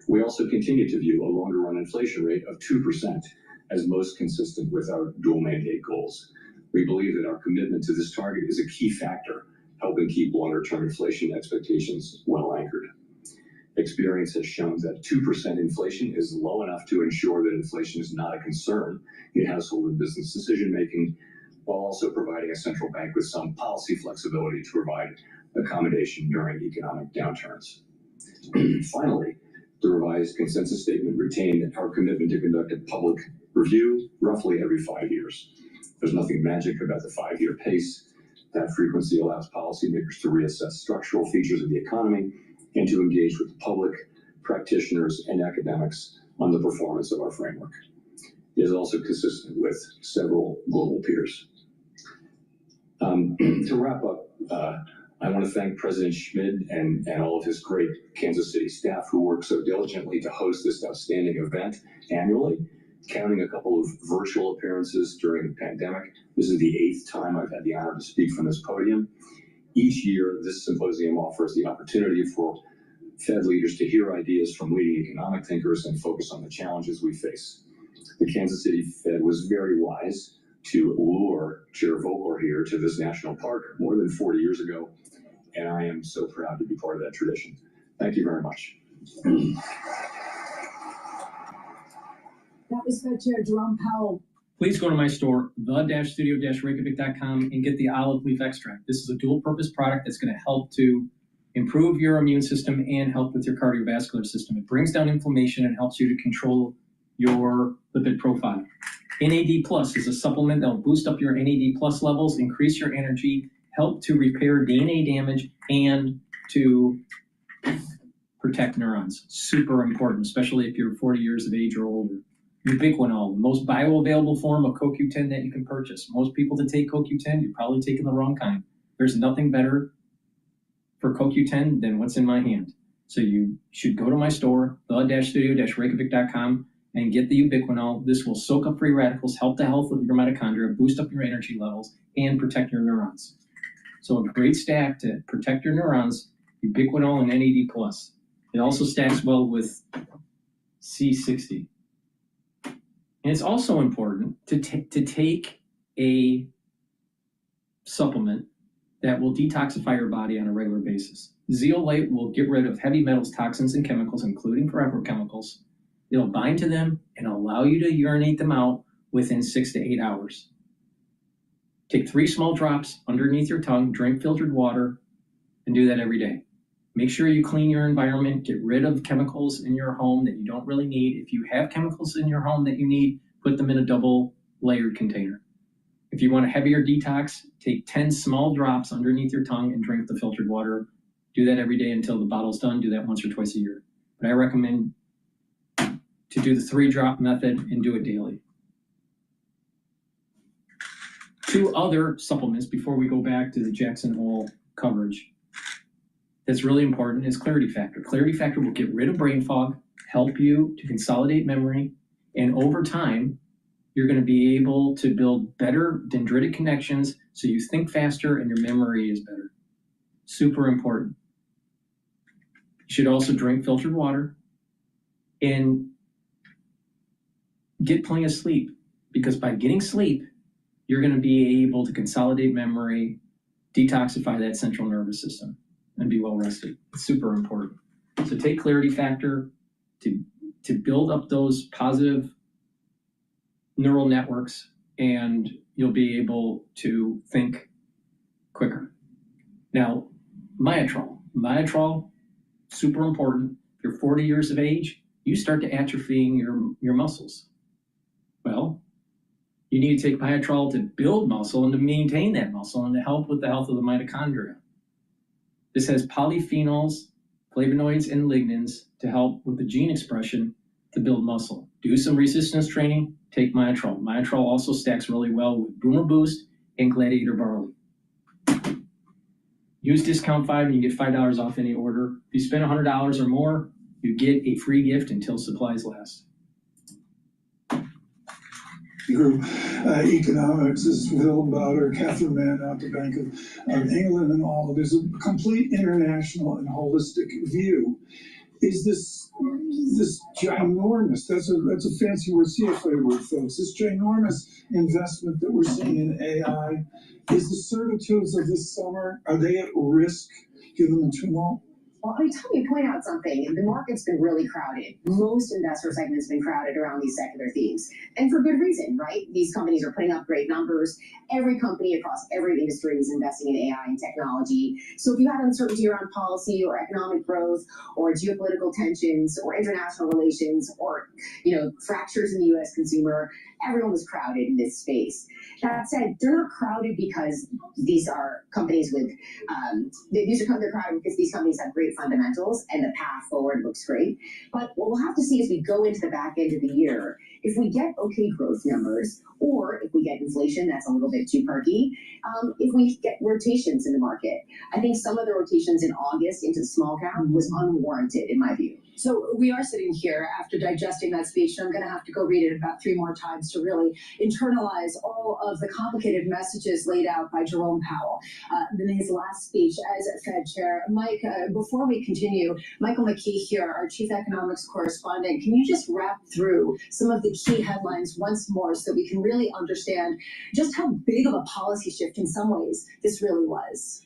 We also continue to view a longer run inflation rate of 2% as most consistent with our dual mandate goals. We believe that our commitment to this target is a key factor, helping keep longer term inflation expectations well anchored. Experience has shown that 2% inflation is low enough to ensure that inflation is not a concern in household and business decision making, while also providing a central bank with some policy flexibility to provide accommodation during economic downturns. Finally, the revised consensus statement retained our commitment to conduct a public review roughly every 5 years. There's nothing magic about the 5-year pace. That frequency allows policymakers to reassess structural features of the economy and to engage with the public, practitioners, and academics on the performance of our framework. It is also consistent with several global peers. To wrap up, I want to thank President Schmid and all of his great Kansas City staff who work so diligently to host this outstanding event annually, counting a couple of virtual appearances during the pandemic. This is the 8th time I've had the honor to speak from this podium. Each year, this symposium offers the opportunity for Fed leaders to hear ideas from leading economic thinkers and focus on the challenges we face. The Kansas City Fed was very wise to lure Chair Volcker here to this national park more than 40 years ago, and I am so proud to be part of that tradition. Thank you very much. That was Fed Chair Jerome Powell. Please go to my store, the-studio-reykjavik.com, and get the olive leaf extract. This is a dual-purpose product that's going to help to improve your immune system and help with your cardiovascular system. It brings down inflammation and helps you to control your lipid profile. NAD Plus is a supplement that will boost up your NAD Plus levels, increase your energy, help to repair DNA damage, and to protect neurons. Super important, especially if you're 40 years of age or older. Ubiquinol, the most bioavailable form of CoQ10 that you can purchase. Most people that take CoQ10, you're probably taking the wrong kind. There's nothing better for CoQ10 than what's in my hand. So you should go to my store, the-studio-reykjavik.com, and get the Ubiquinol. This will soak up free radicals, help the health of your mitochondria, boost up your energy levels, and protect your neurons. So a great stack to protect your neurons, Ubiquinol and NAD+. It also stacks well with C60. And it's also important to take a supplement that will detoxify your body on a regular basis. Zeolite will get rid of heavy metals, toxins, and chemicals, including forever chemicals. It'll bind to them and allow you to urinate them out within 6 to 8 hours. Take 3 small drops underneath your tongue, drink filtered water, and do that every day. Make sure you clean your environment, get rid of chemicals in your home that you don't really need. If you have chemicals in your home that you need, put them in a double layered container. If you want a heavier detox, take 10 small drops underneath your tongue and drink the filtered water. Do that every day until the bottle's done. Do that once or twice a year. But I recommend to do the 3-drop method and do it daily. 2 other supplements before we go back to the Jackson Hole coverage that's really important is Clarity Factor. Clarity Factor will get rid of brain fog, help you to consolidate memory, and over time, you're going to be able to build better dendritic connections so you think faster and your memory is better. Super important. You should also drink filtered water and get plenty of sleep, because by getting sleep, you're going to be able to consolidate memory, detoxify that central nervous system, and be well rested. It's super important. So take Clarity Factor to build up those positive neural networks, and you'll be able to think quicker. Now, Myotrol, super important. If you're 40 years of age, you start to atrophying your muscles. Well, you need to take Myotrol to build muscle and to maintain that muscle and to help with the health of the mitochondria. This has polyphenols, flavonoids, and lignans to help with the gene expression to build muscle. Do some resistance training, take Myotrol. Myotrol also stacks really well with Boomer Boost and Gladiator Barley. Use discount 5 and you get $5 off any order. If you spend $100 or more, you get a free gift until supplies last. Group, economics is Willem Bouter, Catherine Mann out the Bank of England and all. There's a complete international and holistic view. Is this ginormous, that's a fancy word, CFA word, folks, this ginormous investment that we're seeing in AI, is the certitudes of this summer, are they at risk given the tumult? Well, I mean, tell me, point out something. The market's been really crowded. Most investor segments have been crowded around these secular themes. And for good reason, right? These companies are putting up great numbers. Every company across every industry is investing in AI and technology. So if you had uncertainty around policy or economic growth or geopolitical tensions or international relations or, fractures in the U.S. consumer, everyone was crowded in this space. That said, they're not crowded because these are companies with, they're crowded because these companies have great fundamentals and the path forward looks great. But what we'll have to see as we go into the back end of the year, if we get okay growth numbers, or if we get inflation that's a little bit too perky, if we get rotations in the market. I think some of the rotations in August into the small cap was unwarranted in my view. So we are sitting here after digesting that speech, and I'm going to have to go read it about 3 more times to really internalize all of the complicated messages laid out by Jerome Powell in his last speech as Fed Chair. Mike, before we continue, Michael McKee here, our Chief Economics Correspondent, can you just wrap through some of the key headlines once more so we can really understand just how big of a policy shift in some ways this really was?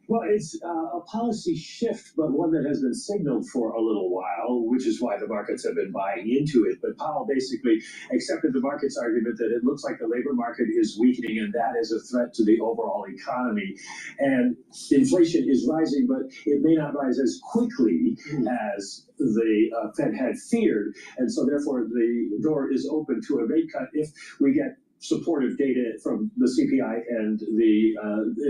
Well, it's a policy shift, but one that has been signaled for a little while, which is why the markets have been buying into it. But Powell basically accepted the market's argument that it looks like the labor market is weakening, and that is a threat to the overall economy. And inflation is rising, but it may not rise as quickly as the Fed had feared. And so therefore, the door is open to a rate cut if we get supportive data from the CPI and the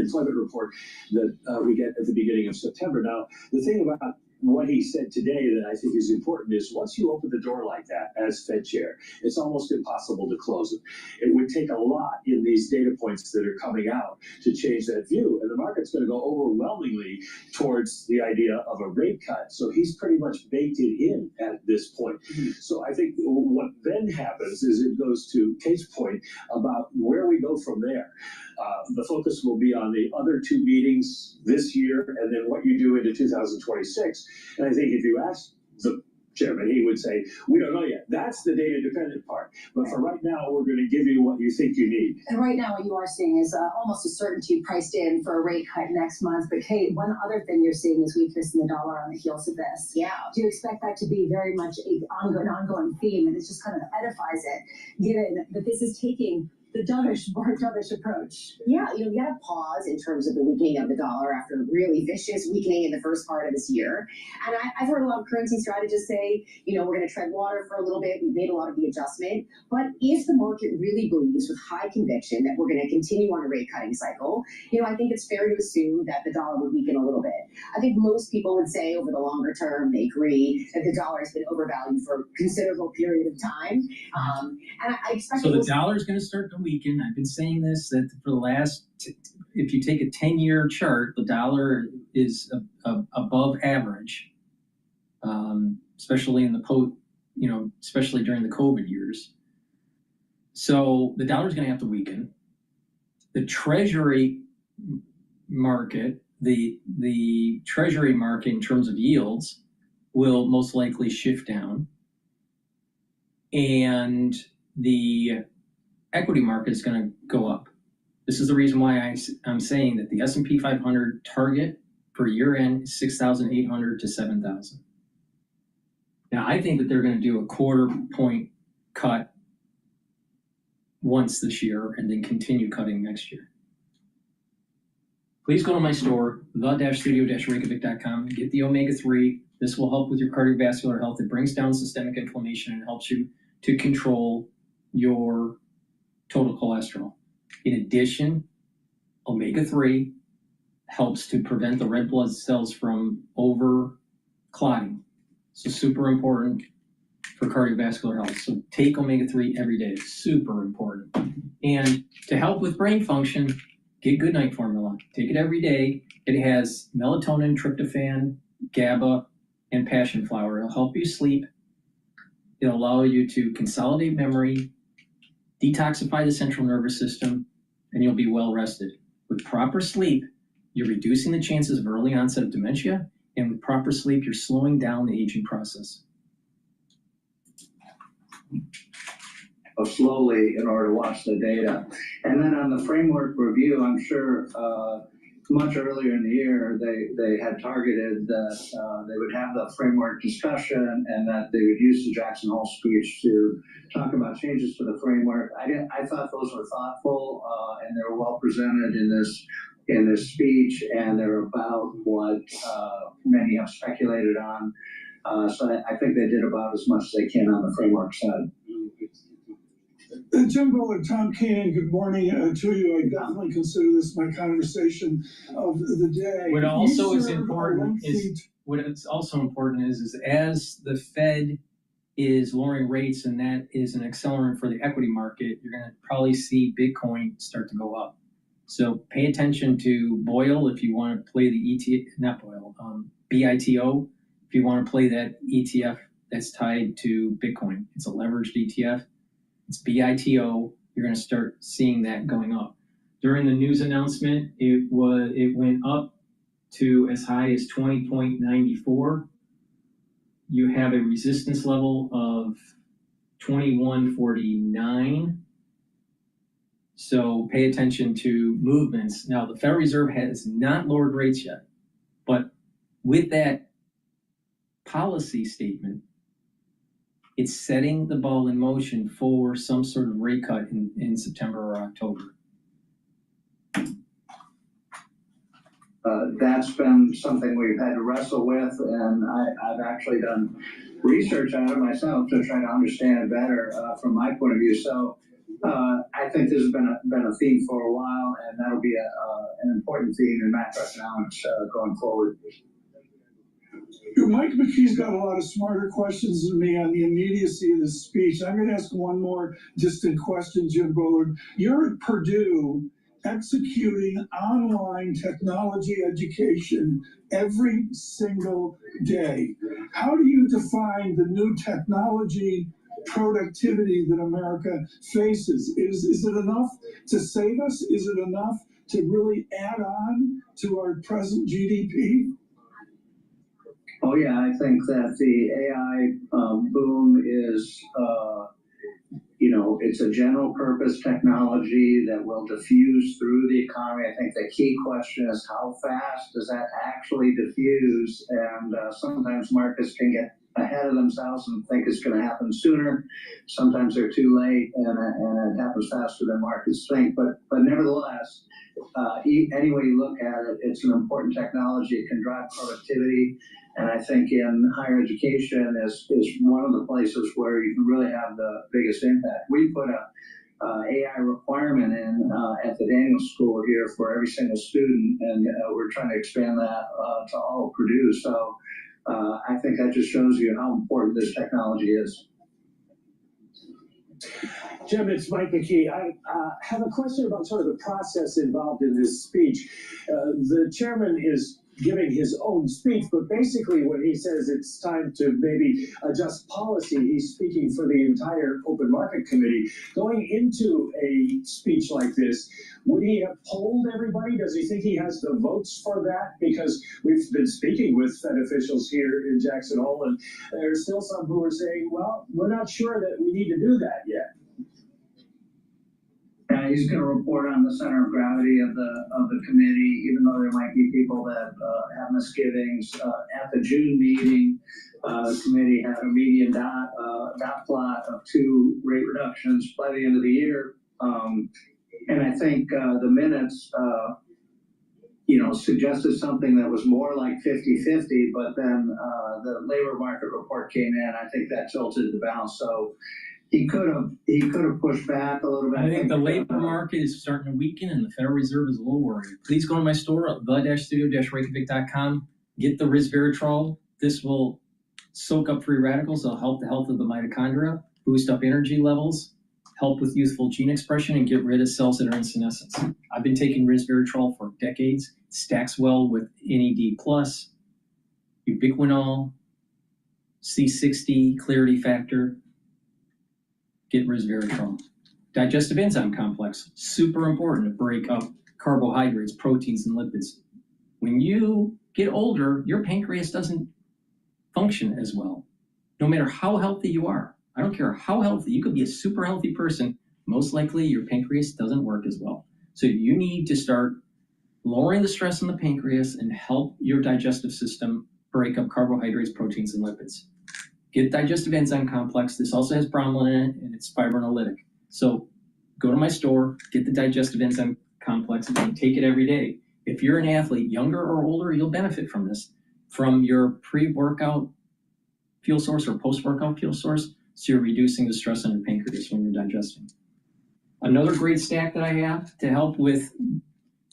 employment report that we get at the beginning of September. Now, the thing about what he said today that I think is important is once you open the door like that as Fed chair, it's almost impossible to close it. It would take a lot in these data points that are coming out to change that view. And the market's going to go overwhelmingly towards the idea of a rate cut. So he's pretty much baked it in at this point. So I think what then happens is it goes to Kate's point about where we go from there. The focus will be on the other 2 meetings this year and then what you do into 2026. And I think if you ask the chairman, he would say, we don't know yet. That's the data dependent part. But for right now, we're going to give you what you think you need. And right now what you are seeing is almost a certainty priced in for a rate cut next month. But Kate, one other thing you're seeing is weakness in the dollar on the heels of this. Yeah. Do you expect that to be very much an ongoing theme? And it just kind of edifies it, given that this is taking the more dovish approach. Yeah, we had a pause in terms of the weakening of the dollar after a really vicious weakening in the first part of this year. And I've heard a lot of currency strategists say, we're going to tread water for a little bit. We've made a lot of the adjustment. But if the market really believes with high conviction that we're going to continue on a rate cutting cycle, I think it's fair to assume that the dollar would weaken a little bit. I think most people would say over the longer term, they agree that the dollar has been overvalued for a considerable period of time. And I expect so the dollar is going to start to weaken. I've been saying this, that for the last, if you take a 10-year chart, the dollar is above average, especially in the especially during the COVID years. So the dollar is going to have to weaken. The treasury market, the treasury market in terms of yields will most likely shift down, and the equity market is going to go up. This is the reason why I'm saying that the S&P 500 target for year end is 6,800 to 7,000. Now, I think that they're going to do a 1/4 point cut once this year and then continue cutting next year. Please go to my store, the-studio-reykjavik.com, and get the omega-3. This will help with your cardiovascular health. It brings down systemic inflammation and helps you to control your total cholesterol. In addition, omega-3 helps to prevent the red blood cells from over clotting. So super important for cardiovascular health. So take omega-3 every day. It's super important. And to help with brain function, get Goodnight Formula. Take it every day. It has melatonin, tryptophan, GABA, and passion flower. It'll help you sleep. It'll allow you to consolidate memory, Detoxify the central nervous system, and you'll be well rested. With proper sleep, you're reducing the chances of early onset of dementia, and with proper sleep, you're slowing down the aging process. Slowly in order to watch the data. And then on the framework review, I'm sure much earlier in the year, they had targeted that they would have the framework discussion and that they would use the Jackson Hole speech to talk about changes to the framework. I thought those were thoughtful and they were well presented in this speech, and they're about what many have speculated on. So I think they did about as much as they can on the framework side. Jim Bullard, Tom Keenan, good morning to you. I definitely consider this my conversation of the day. What also is important is as the Fed is lowering rates, and that is an accelerant for the equity market, you're going to probably see Bitcoin start to go up. So pay attention to BOIL if you want to play the BITO, if you want to play that ETF that's tied to Bitcoin. It's a leveraged ETF. It's BITO. You're going to start seeing that going up. During the news announcement, it went up to as high as 20.94. You have a resistance level of 21.49. So pay attention to movements. Now, the Federal Reserve has not lowered rates yet, but with that policy statement, it's setting the ball in motion for some sort of rate cut in September or October. That's been something we've had to wrestle with, and I've actually done research on it myself to try to understand it better from my point of view. So I think this has been a theme for a while, and that'll be an important theme in macroeconomics going forward. Mike McKee's got a lot of smarter questions than me on the immediacy of this speech. I'm going to ask one more distant question, Jim Bullard. You're at Purdue executing online technology education every single day. How do you define the new technology productivity that America faces? Is it enough to save us? Is it enough to really add on to our present GDP? Oh yeah, I think that the AI boom is, it's a general purpose technology that will diffuse through the economy. I think the key question is how fast does that actually diffuse? And sometimes markets can get ahead of themselves and think it's going to happen sooner. Sometimes they're too late, and it happens faster than markets think. But nevertheless, any way you look at it, it's an important technology. It can drive productivity. And I think in higher education is one of the places where you can really have the biggest impact. We put a AI requirement in at the Daniel School here for every single student, and we're trying to expand that to all of Purdue. So I think that just shows you how important this technology is. Jim, it's Mike McKee. I have a question about sort of the process involved in this speech. The chairman is giving his own speech, but basically when he says it's time to maybe adjust policy, he's speaking for the entire Open Market Committee. Going into a speech like this, would he have polled everybody? Does he think he has the votes for that? Because we've been speaking with Fed officials here in Jackson Hole, and there's still some who are saying, well, we're not sure that we need to do that yet. He's going to report on the center of gravity of the committee, even though there might be people that have misgivings. At the June meeting, the committee had a median dot plot of 2 rate reductions by the end of the year. And I think the minutes, suggested something that was more like 50-50, but then the labor market report came in. I think that tilted the balance. So he could have pushed back a little bit. I think the labor market is starting to weaken, and the Federal Reserve is a little worried. Please go to my store at the-studio-reykjavik.com. Get the resveratrol. This will soak up free radicals. It'll help the health of the mitochondria, boost up energy levels, help with youthful gene expression, and get rid of cells that are in senescence. I've been taking resveratrol for decades. It stacks well with NAD+, ubiquinol, C60, clarity factor. Get resveratrol. Digestive enzyme complex, super important to break up carbohydrates, proteins, and lipids. When you get older, your pancreas doesn't function as well, no matter how healthy you are. I don't care how healthy, you could be a super healthy person, most likely your pancreas doesn't work as well. So you need to start lowering the stress on the pancreas and help your digestive system break up carbohydrates, proteins, and lipids. Get digestive enzyme complex. This also has bromelain in it, and it's fibrinolytic. So go to my store, get the digestive enzyme complex, and take it every day. If you're an athlete, younger or older, you'll benefit from this, from your pre-workout fuel source or post-workout fuel source, so you're reducing the stress on your pancreas when you're digesting. Another great stack that I have to help with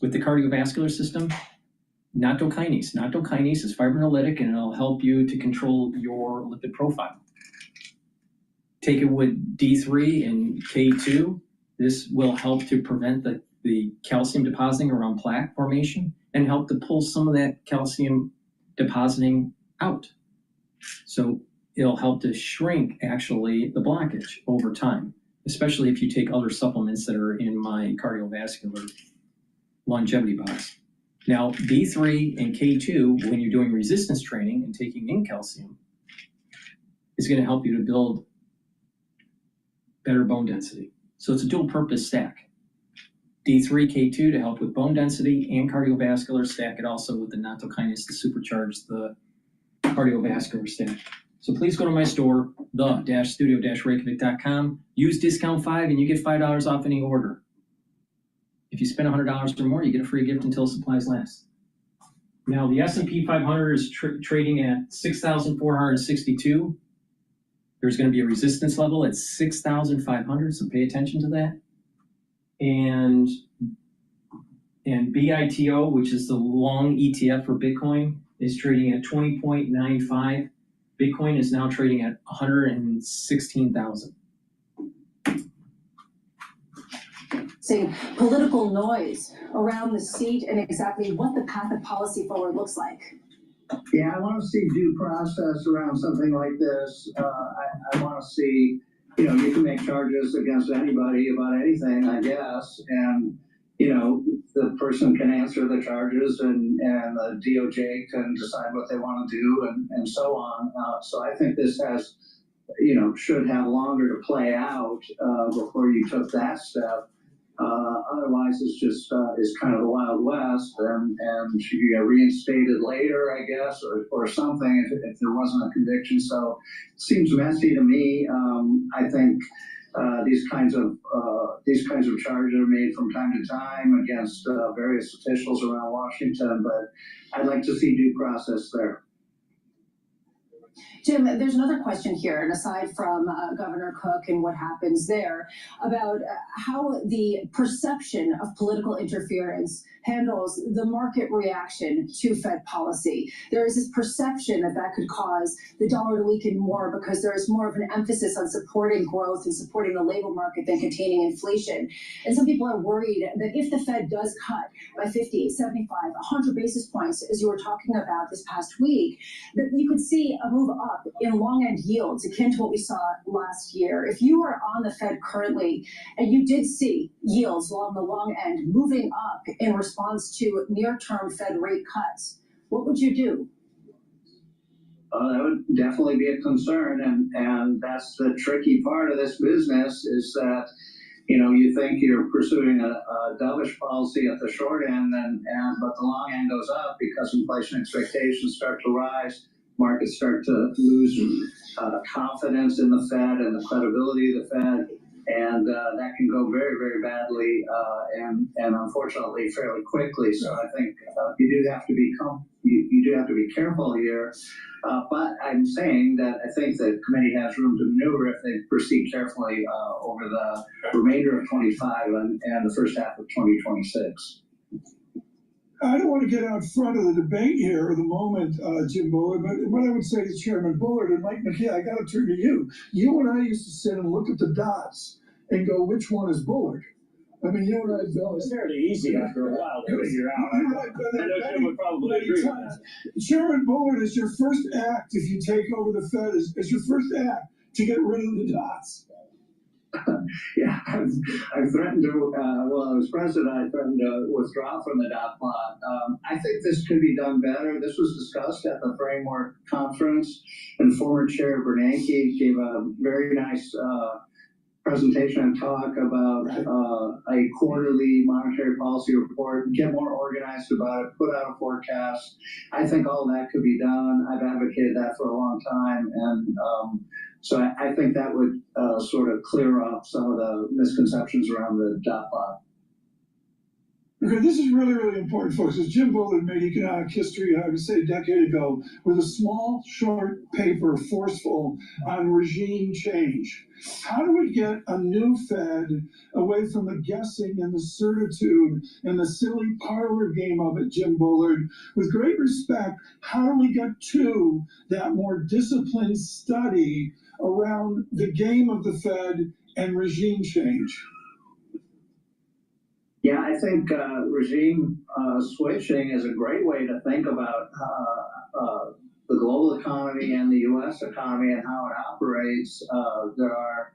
the cardiovascular system, nattokinase. Nattokinase is fibrinolytic, and it'll help you to control your lipid profile. Take it with D3 and K2. This will help to prevent the calcium depositing around plaque formation and help to pull some of that calcium depositing out. So it'll help to shrink, actually, the blockage over time, especially if you take other supplements that are in my cardiovascular longevity box. Now, D3 and K2, when you're doing resistance training and taking in calcium, is going to help you to build better bone density. So it's a dual purpose stack. D3, K2 to help with bone density and cardiovascular, stack it also with the nattokinase to supercharge the cardiovascular stack. So please go to my store, the-studio-reykjavik.com, use discount 5 and you get $5 off any order. If you spend $100 or more, you get a free gift until supplies last. Now the S&P 500 is trading at 6,462. There's going to be a resistance level at 6,500, so pay attention to that. And BITO, which is the long ETF for Bitcoin, is trading at 20.95. Bitcoin is now trading at 116,000. Saying political noise around the seat and exactly what the path of policy forward looks like. Yeah, I want to see due process around something like this. I want to see, you can make charges against anybody about anything, I guess, and, the person can answer the charges and the DOJ can decide what they want to do and so on. So I think this has, should have longer to play out before you took that step. Otherwise, it's just is kind of the Wild West, and should be reinstated later, I guess, or something if there wasn't a conviction. So it seems messy to me. I think these kinds of charges are made from time to time against various officials around Washington, but I'd like to see due process there. Jim, there's another question here, and aside from Governor Cook and what happens there, about how the perception of political interference handles the market reaction to Fed policy. There is this perception that could cause the dollar to weaken more because there is more of an emphasis on supporting growth and supporting the labor market than containing inflation. And some people are worried that if the Fed does cut by 50, 75, 100 basis points, as you were talking about this past week, that you could see a move up in long-end yields akin to what we saw last year. If you are on the Fed currently and you did see yields along the long end moving up in response to near-term Fed rate cuts, what would you do? That would definitely be a concern, and that's the tricky part of this business is that, you think you're pursuing a dovish policy at the short end, but the long end goes up because inflation expectations start to rise. Markets start to lose confidence in the Fed and the credibility of the Fed, and that can go very, very badly and unfortunately fairly quickly. So I think you do have to be careful here. But I'm saying that I think the committee has room to maneuver if they proceed carefully over the remainder of 25 and the first half of 2026. I don't want to get out front of the debate here or the moment, Jim Bullard, but what I would say to Chairman Bullard and Mike McKee, I got to turn to you. You and I used to sit and look at the dots and go, which one is Bullard? I mean, you and I go. It's fairly easy after a while to figure out. I know Jim would probably agree with that. Chairman Bullard, is your first act, if you take over the Fed, is your first act to get rid of the dots? Yeah, I've threatened to, well, I was president, I threatened to withdraw from the dot plot. I think this could be done better. This was discussed at the framework conference, and former chair Bernanke gave a very nice presentation and talk about a quarterly monetary policy report, get more organized about it, put out a forecast. I think all that could be done. I've advocated that for a long time, and so I think that would sort of clear up some of the misconceptions around the dot plot. Okay, this is really, really important, folks. As Jim Bullard made economic history, I would say a decade ago, with a small, short paper, forceful on regime change. How do we get a new Fed away from the guessing and the certitude and the silly parlor game of it, Jim Bullard? With great respect, how do we get to that more disciplined study around the game of the Fed and regime change? Yeah, I think regime switching is a great way to think about the global economy and the U.S. economy and how it operates. There are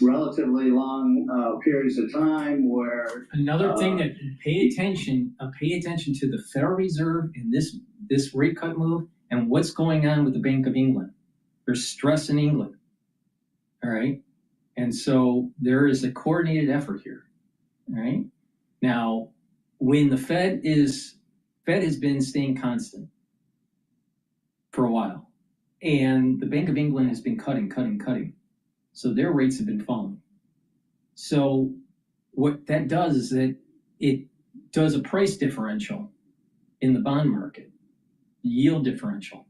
relatively long periods of time where another thing that pay attention to the Federal Reserve in this rate cut move and what's going on with the Bank of England. There's stress in England, all right, and so there is a coordinated effort here, all right. Now, when the Fed has been staying constant for a while, and the Bank of England has been cutting. So their rates have been falling. So what that does is that it does a price differential in the bond market, yield differential.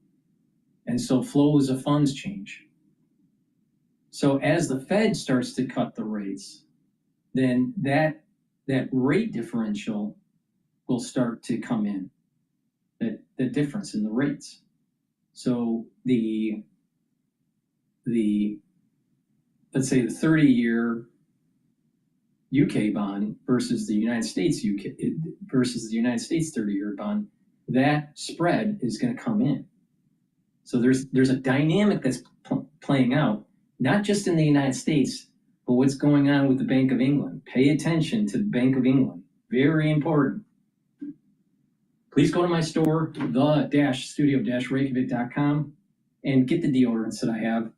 And so flows of funds change. So as the Fed starts to cut the rates, then that rate differential will start to come in, the difference in the rates. So the let's say the 30-year UK bond versus the United States 30-year bond, that spread is going to come in. So there's a dynamic that's playing out, not just in the United States, but what's going on with the Bank of England. Pay attention to the Bank of England. Very important. Please go to my store, the-studio-reykjavik.com, and get the deodorants that I have.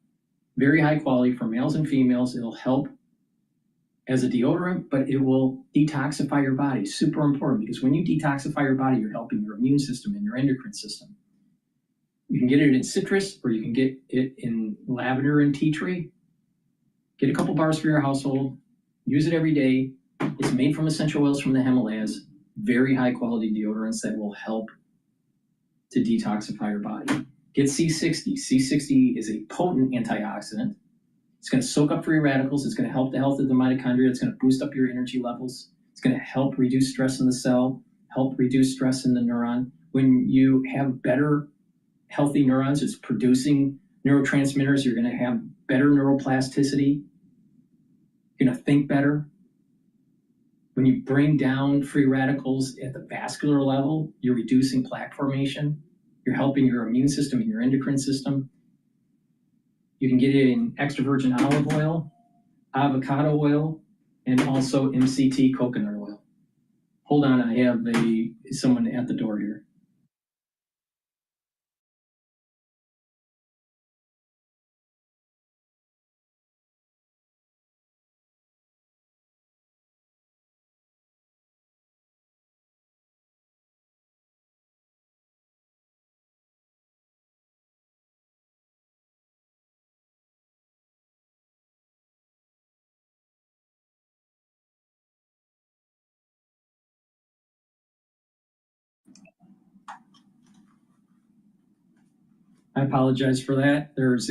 Very high quality for males and females. It'll help as a deodorant, but it will detoxify your body. Super important, because when you detoxify your body, you're helping your immune system and your endocrine system. You can get it in citrus, or you can get it in lavender and tea tree. Get a couple bars for your household. Use it every day. It's made from essential oils from the Himalayas. Very high quality deodorants that will help to detoxify your body. Get C60. C60 is a potent antioxidant. It's going to soak up free radicals. It's going to help the health of the mitochondria. It's going to boost up your energy levels. It's going to help reduce stress in the cell, help reduce stress in the neuron. When you have better, healthy neurons, it's producing neurotransmitters. You're going to have better neuroplasticity. You're going to think better. When you bring down free radicals at the vascular level, you're reducing plaque formation. You're helping your immune system and your endocrine system. You can get it in extra virgin olive oil, avocado oil, and also MCT coconut oil. Hold on, I have someone at the door here. I apologize for that. There's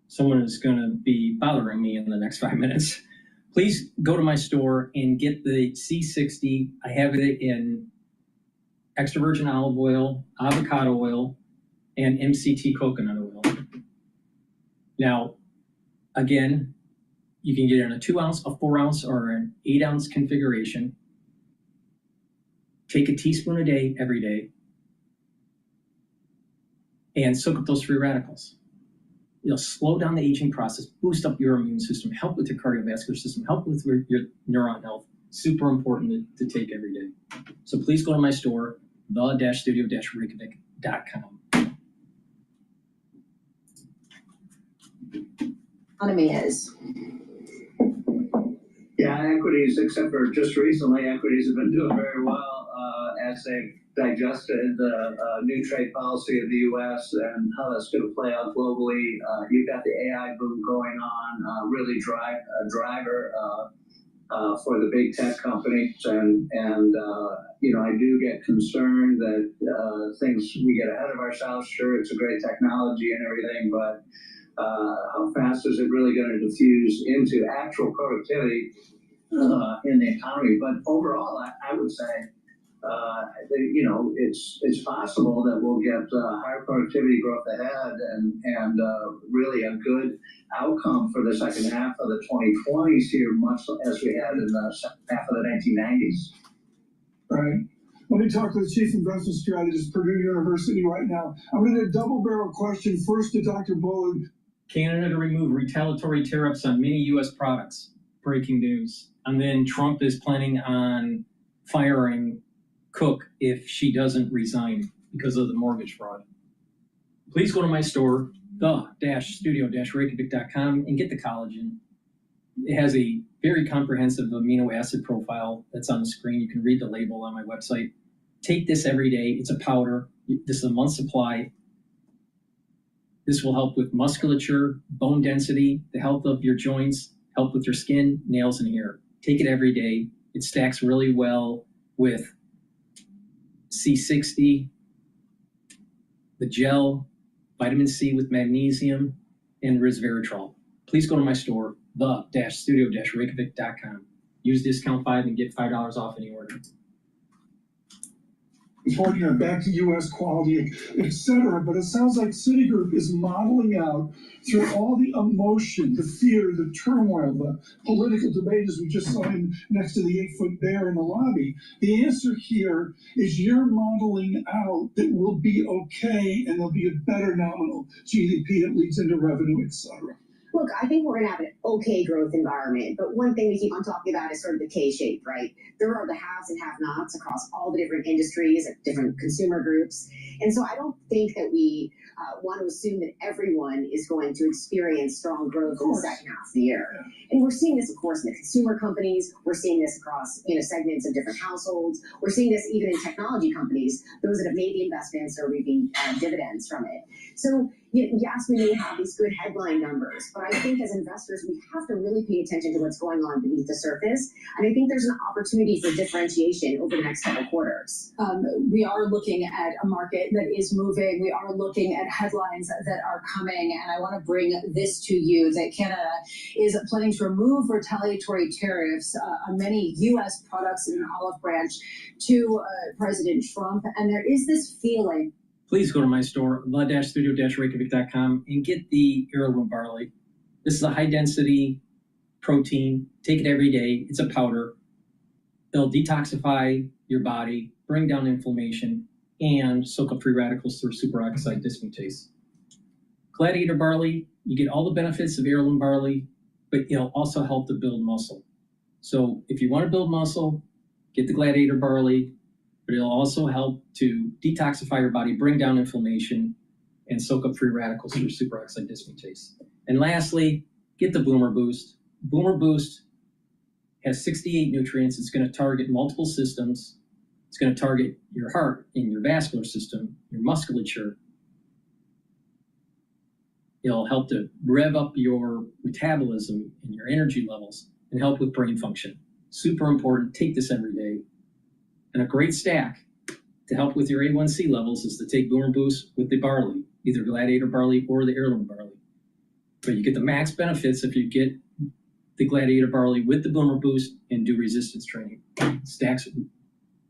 someone who's going to be bothering me in the next 5 minutes. Please go to my store and get the C60. I have it in extra virgin olive oil, avocado oil, and MCT coconut oil. Now, again, you can get it in a 2 ounce, a 4 ounce, or an 8 ounce configuration. Take a teaspoon a day, every day, and soak up those free radicals. It'll slow down the aging process, boost up your immune system, help with your cardiovascular system, help with your neuron health. Super important to take every day. So please go to my store, the-studio-reykjavik.com. Economy is. Yeah, equities, except for just recently, equities have been doing very well as they've digested the new trade policy of the U.S. and how that's going to play out globally. You've got the AI boom going on, really a driver for the big tech companies, and you know, I do get concerned that we get ahead of ourselves. Sure, it's a great technology and everything, but how fast is it really going to diffuse into actual productivity in the economy? But overall, I would say, you know, it's possible that we'll get higher productivity growth ahead and really a good outcome for the second half of the 2020s here, much as we had in the second half of the 1990s. Right. Let me talk to the chief investment strategist, Purdue University, right now. I'm going to do a double-barrel question first to Dr. Bolton. Canada to remove retaliatory tariffs on many U.S. products. Breaking news. And then Trump is planning on firing Cook if she doesn't resign because of the mortgage fraud. Please go to my store, the-studio-reykjavik.com, and get the collagen. It has a very comprehensive amino acid profile that's on the screen. You can read the label on my website. Take this every day. It's a powder. This is a month's supply. This will help with musculature, bone density, the health of your joints, help with your skin, nails, and hair. Take it every day. It stacks really well with C60, the gel, vitamin C with magnesium, and resveratrol. Please go to my store, the-studio-reykjavik.com. Use discount 5 and get $5 off any order. Back to U.S. quality, etc. But it sounds like Citigroup is modeling out through all the emotion, the fear, the turmoil, the political debate, as we just saw next to the 8-foot bear in the lobby. The answer here is you're modeling out that we'll be okay and there'll be a better nominal GDP that leads into revenue, etc. Look, I think we're going to have an okay growth environment, but one thing we keep on talking about is sort of the K-shape, right? There are the haves and have-nots across all the different industries, different consumer groups. And so I don't think that we want to assume that everyone is going to experience strong growth in the second half of the year. And we're seeing this, of course, in the consumer companies. We're seeing this across segments of different households. We're seeing this even in technology companies, those that have made the investments are reaping dividends from it. So yes, we may have these good headline numbers, but I think as investors, we have to really pay attention to what's going on beneath the surface. And I think there's an opportunity for differentiation over the next couple of quarters. We are looking at a market that is moving. We are looking at headlines that are coming. And I want to bring this to you, that Canada is planning to remove retaliatory tariffs on many U.S. products in an olive branch to President Trump. And there is this feeling. Please go to my store, the-studio-reykjavik.com, and get the heirloom barley. This is a high-density protein. Take it every day. It's a powder. It'll detoxify your body, bring down inflammation, and soak up free radicals through superoxide dismutase. Gladiator barley, you get all the benefits of heirloom barley, but it'll also help to build muscle. So if you want to build muscle, get the Gladiator barley, but it'll also help to detoxify your body, bring down inflammation, and soak up free radicals through superoxide dismutase. And lastly, get the Boomer Boost. Boomer Boost has 68 nutrients. It's going to target multiple systems. It's going to target your heart and your vascular system, your musculature. It'll help to rev up your metabolism and your energy levels and help with brain function. Super important. Take this every day. And a great stack to help with your A1C levels is to take Boomer Boost with the barley, either Gladiator barley or the heirloom barley. But you get the max benefits if you get the Gladiator barley with the Boomer Boost and do resistance training. Stacks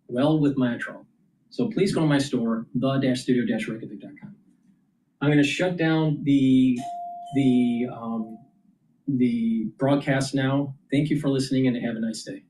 well with Myotron. So please go to my store, the-studio-reykjavik.com. I'm going to shut down the broadcast now. Thank you for listening and have a nice day.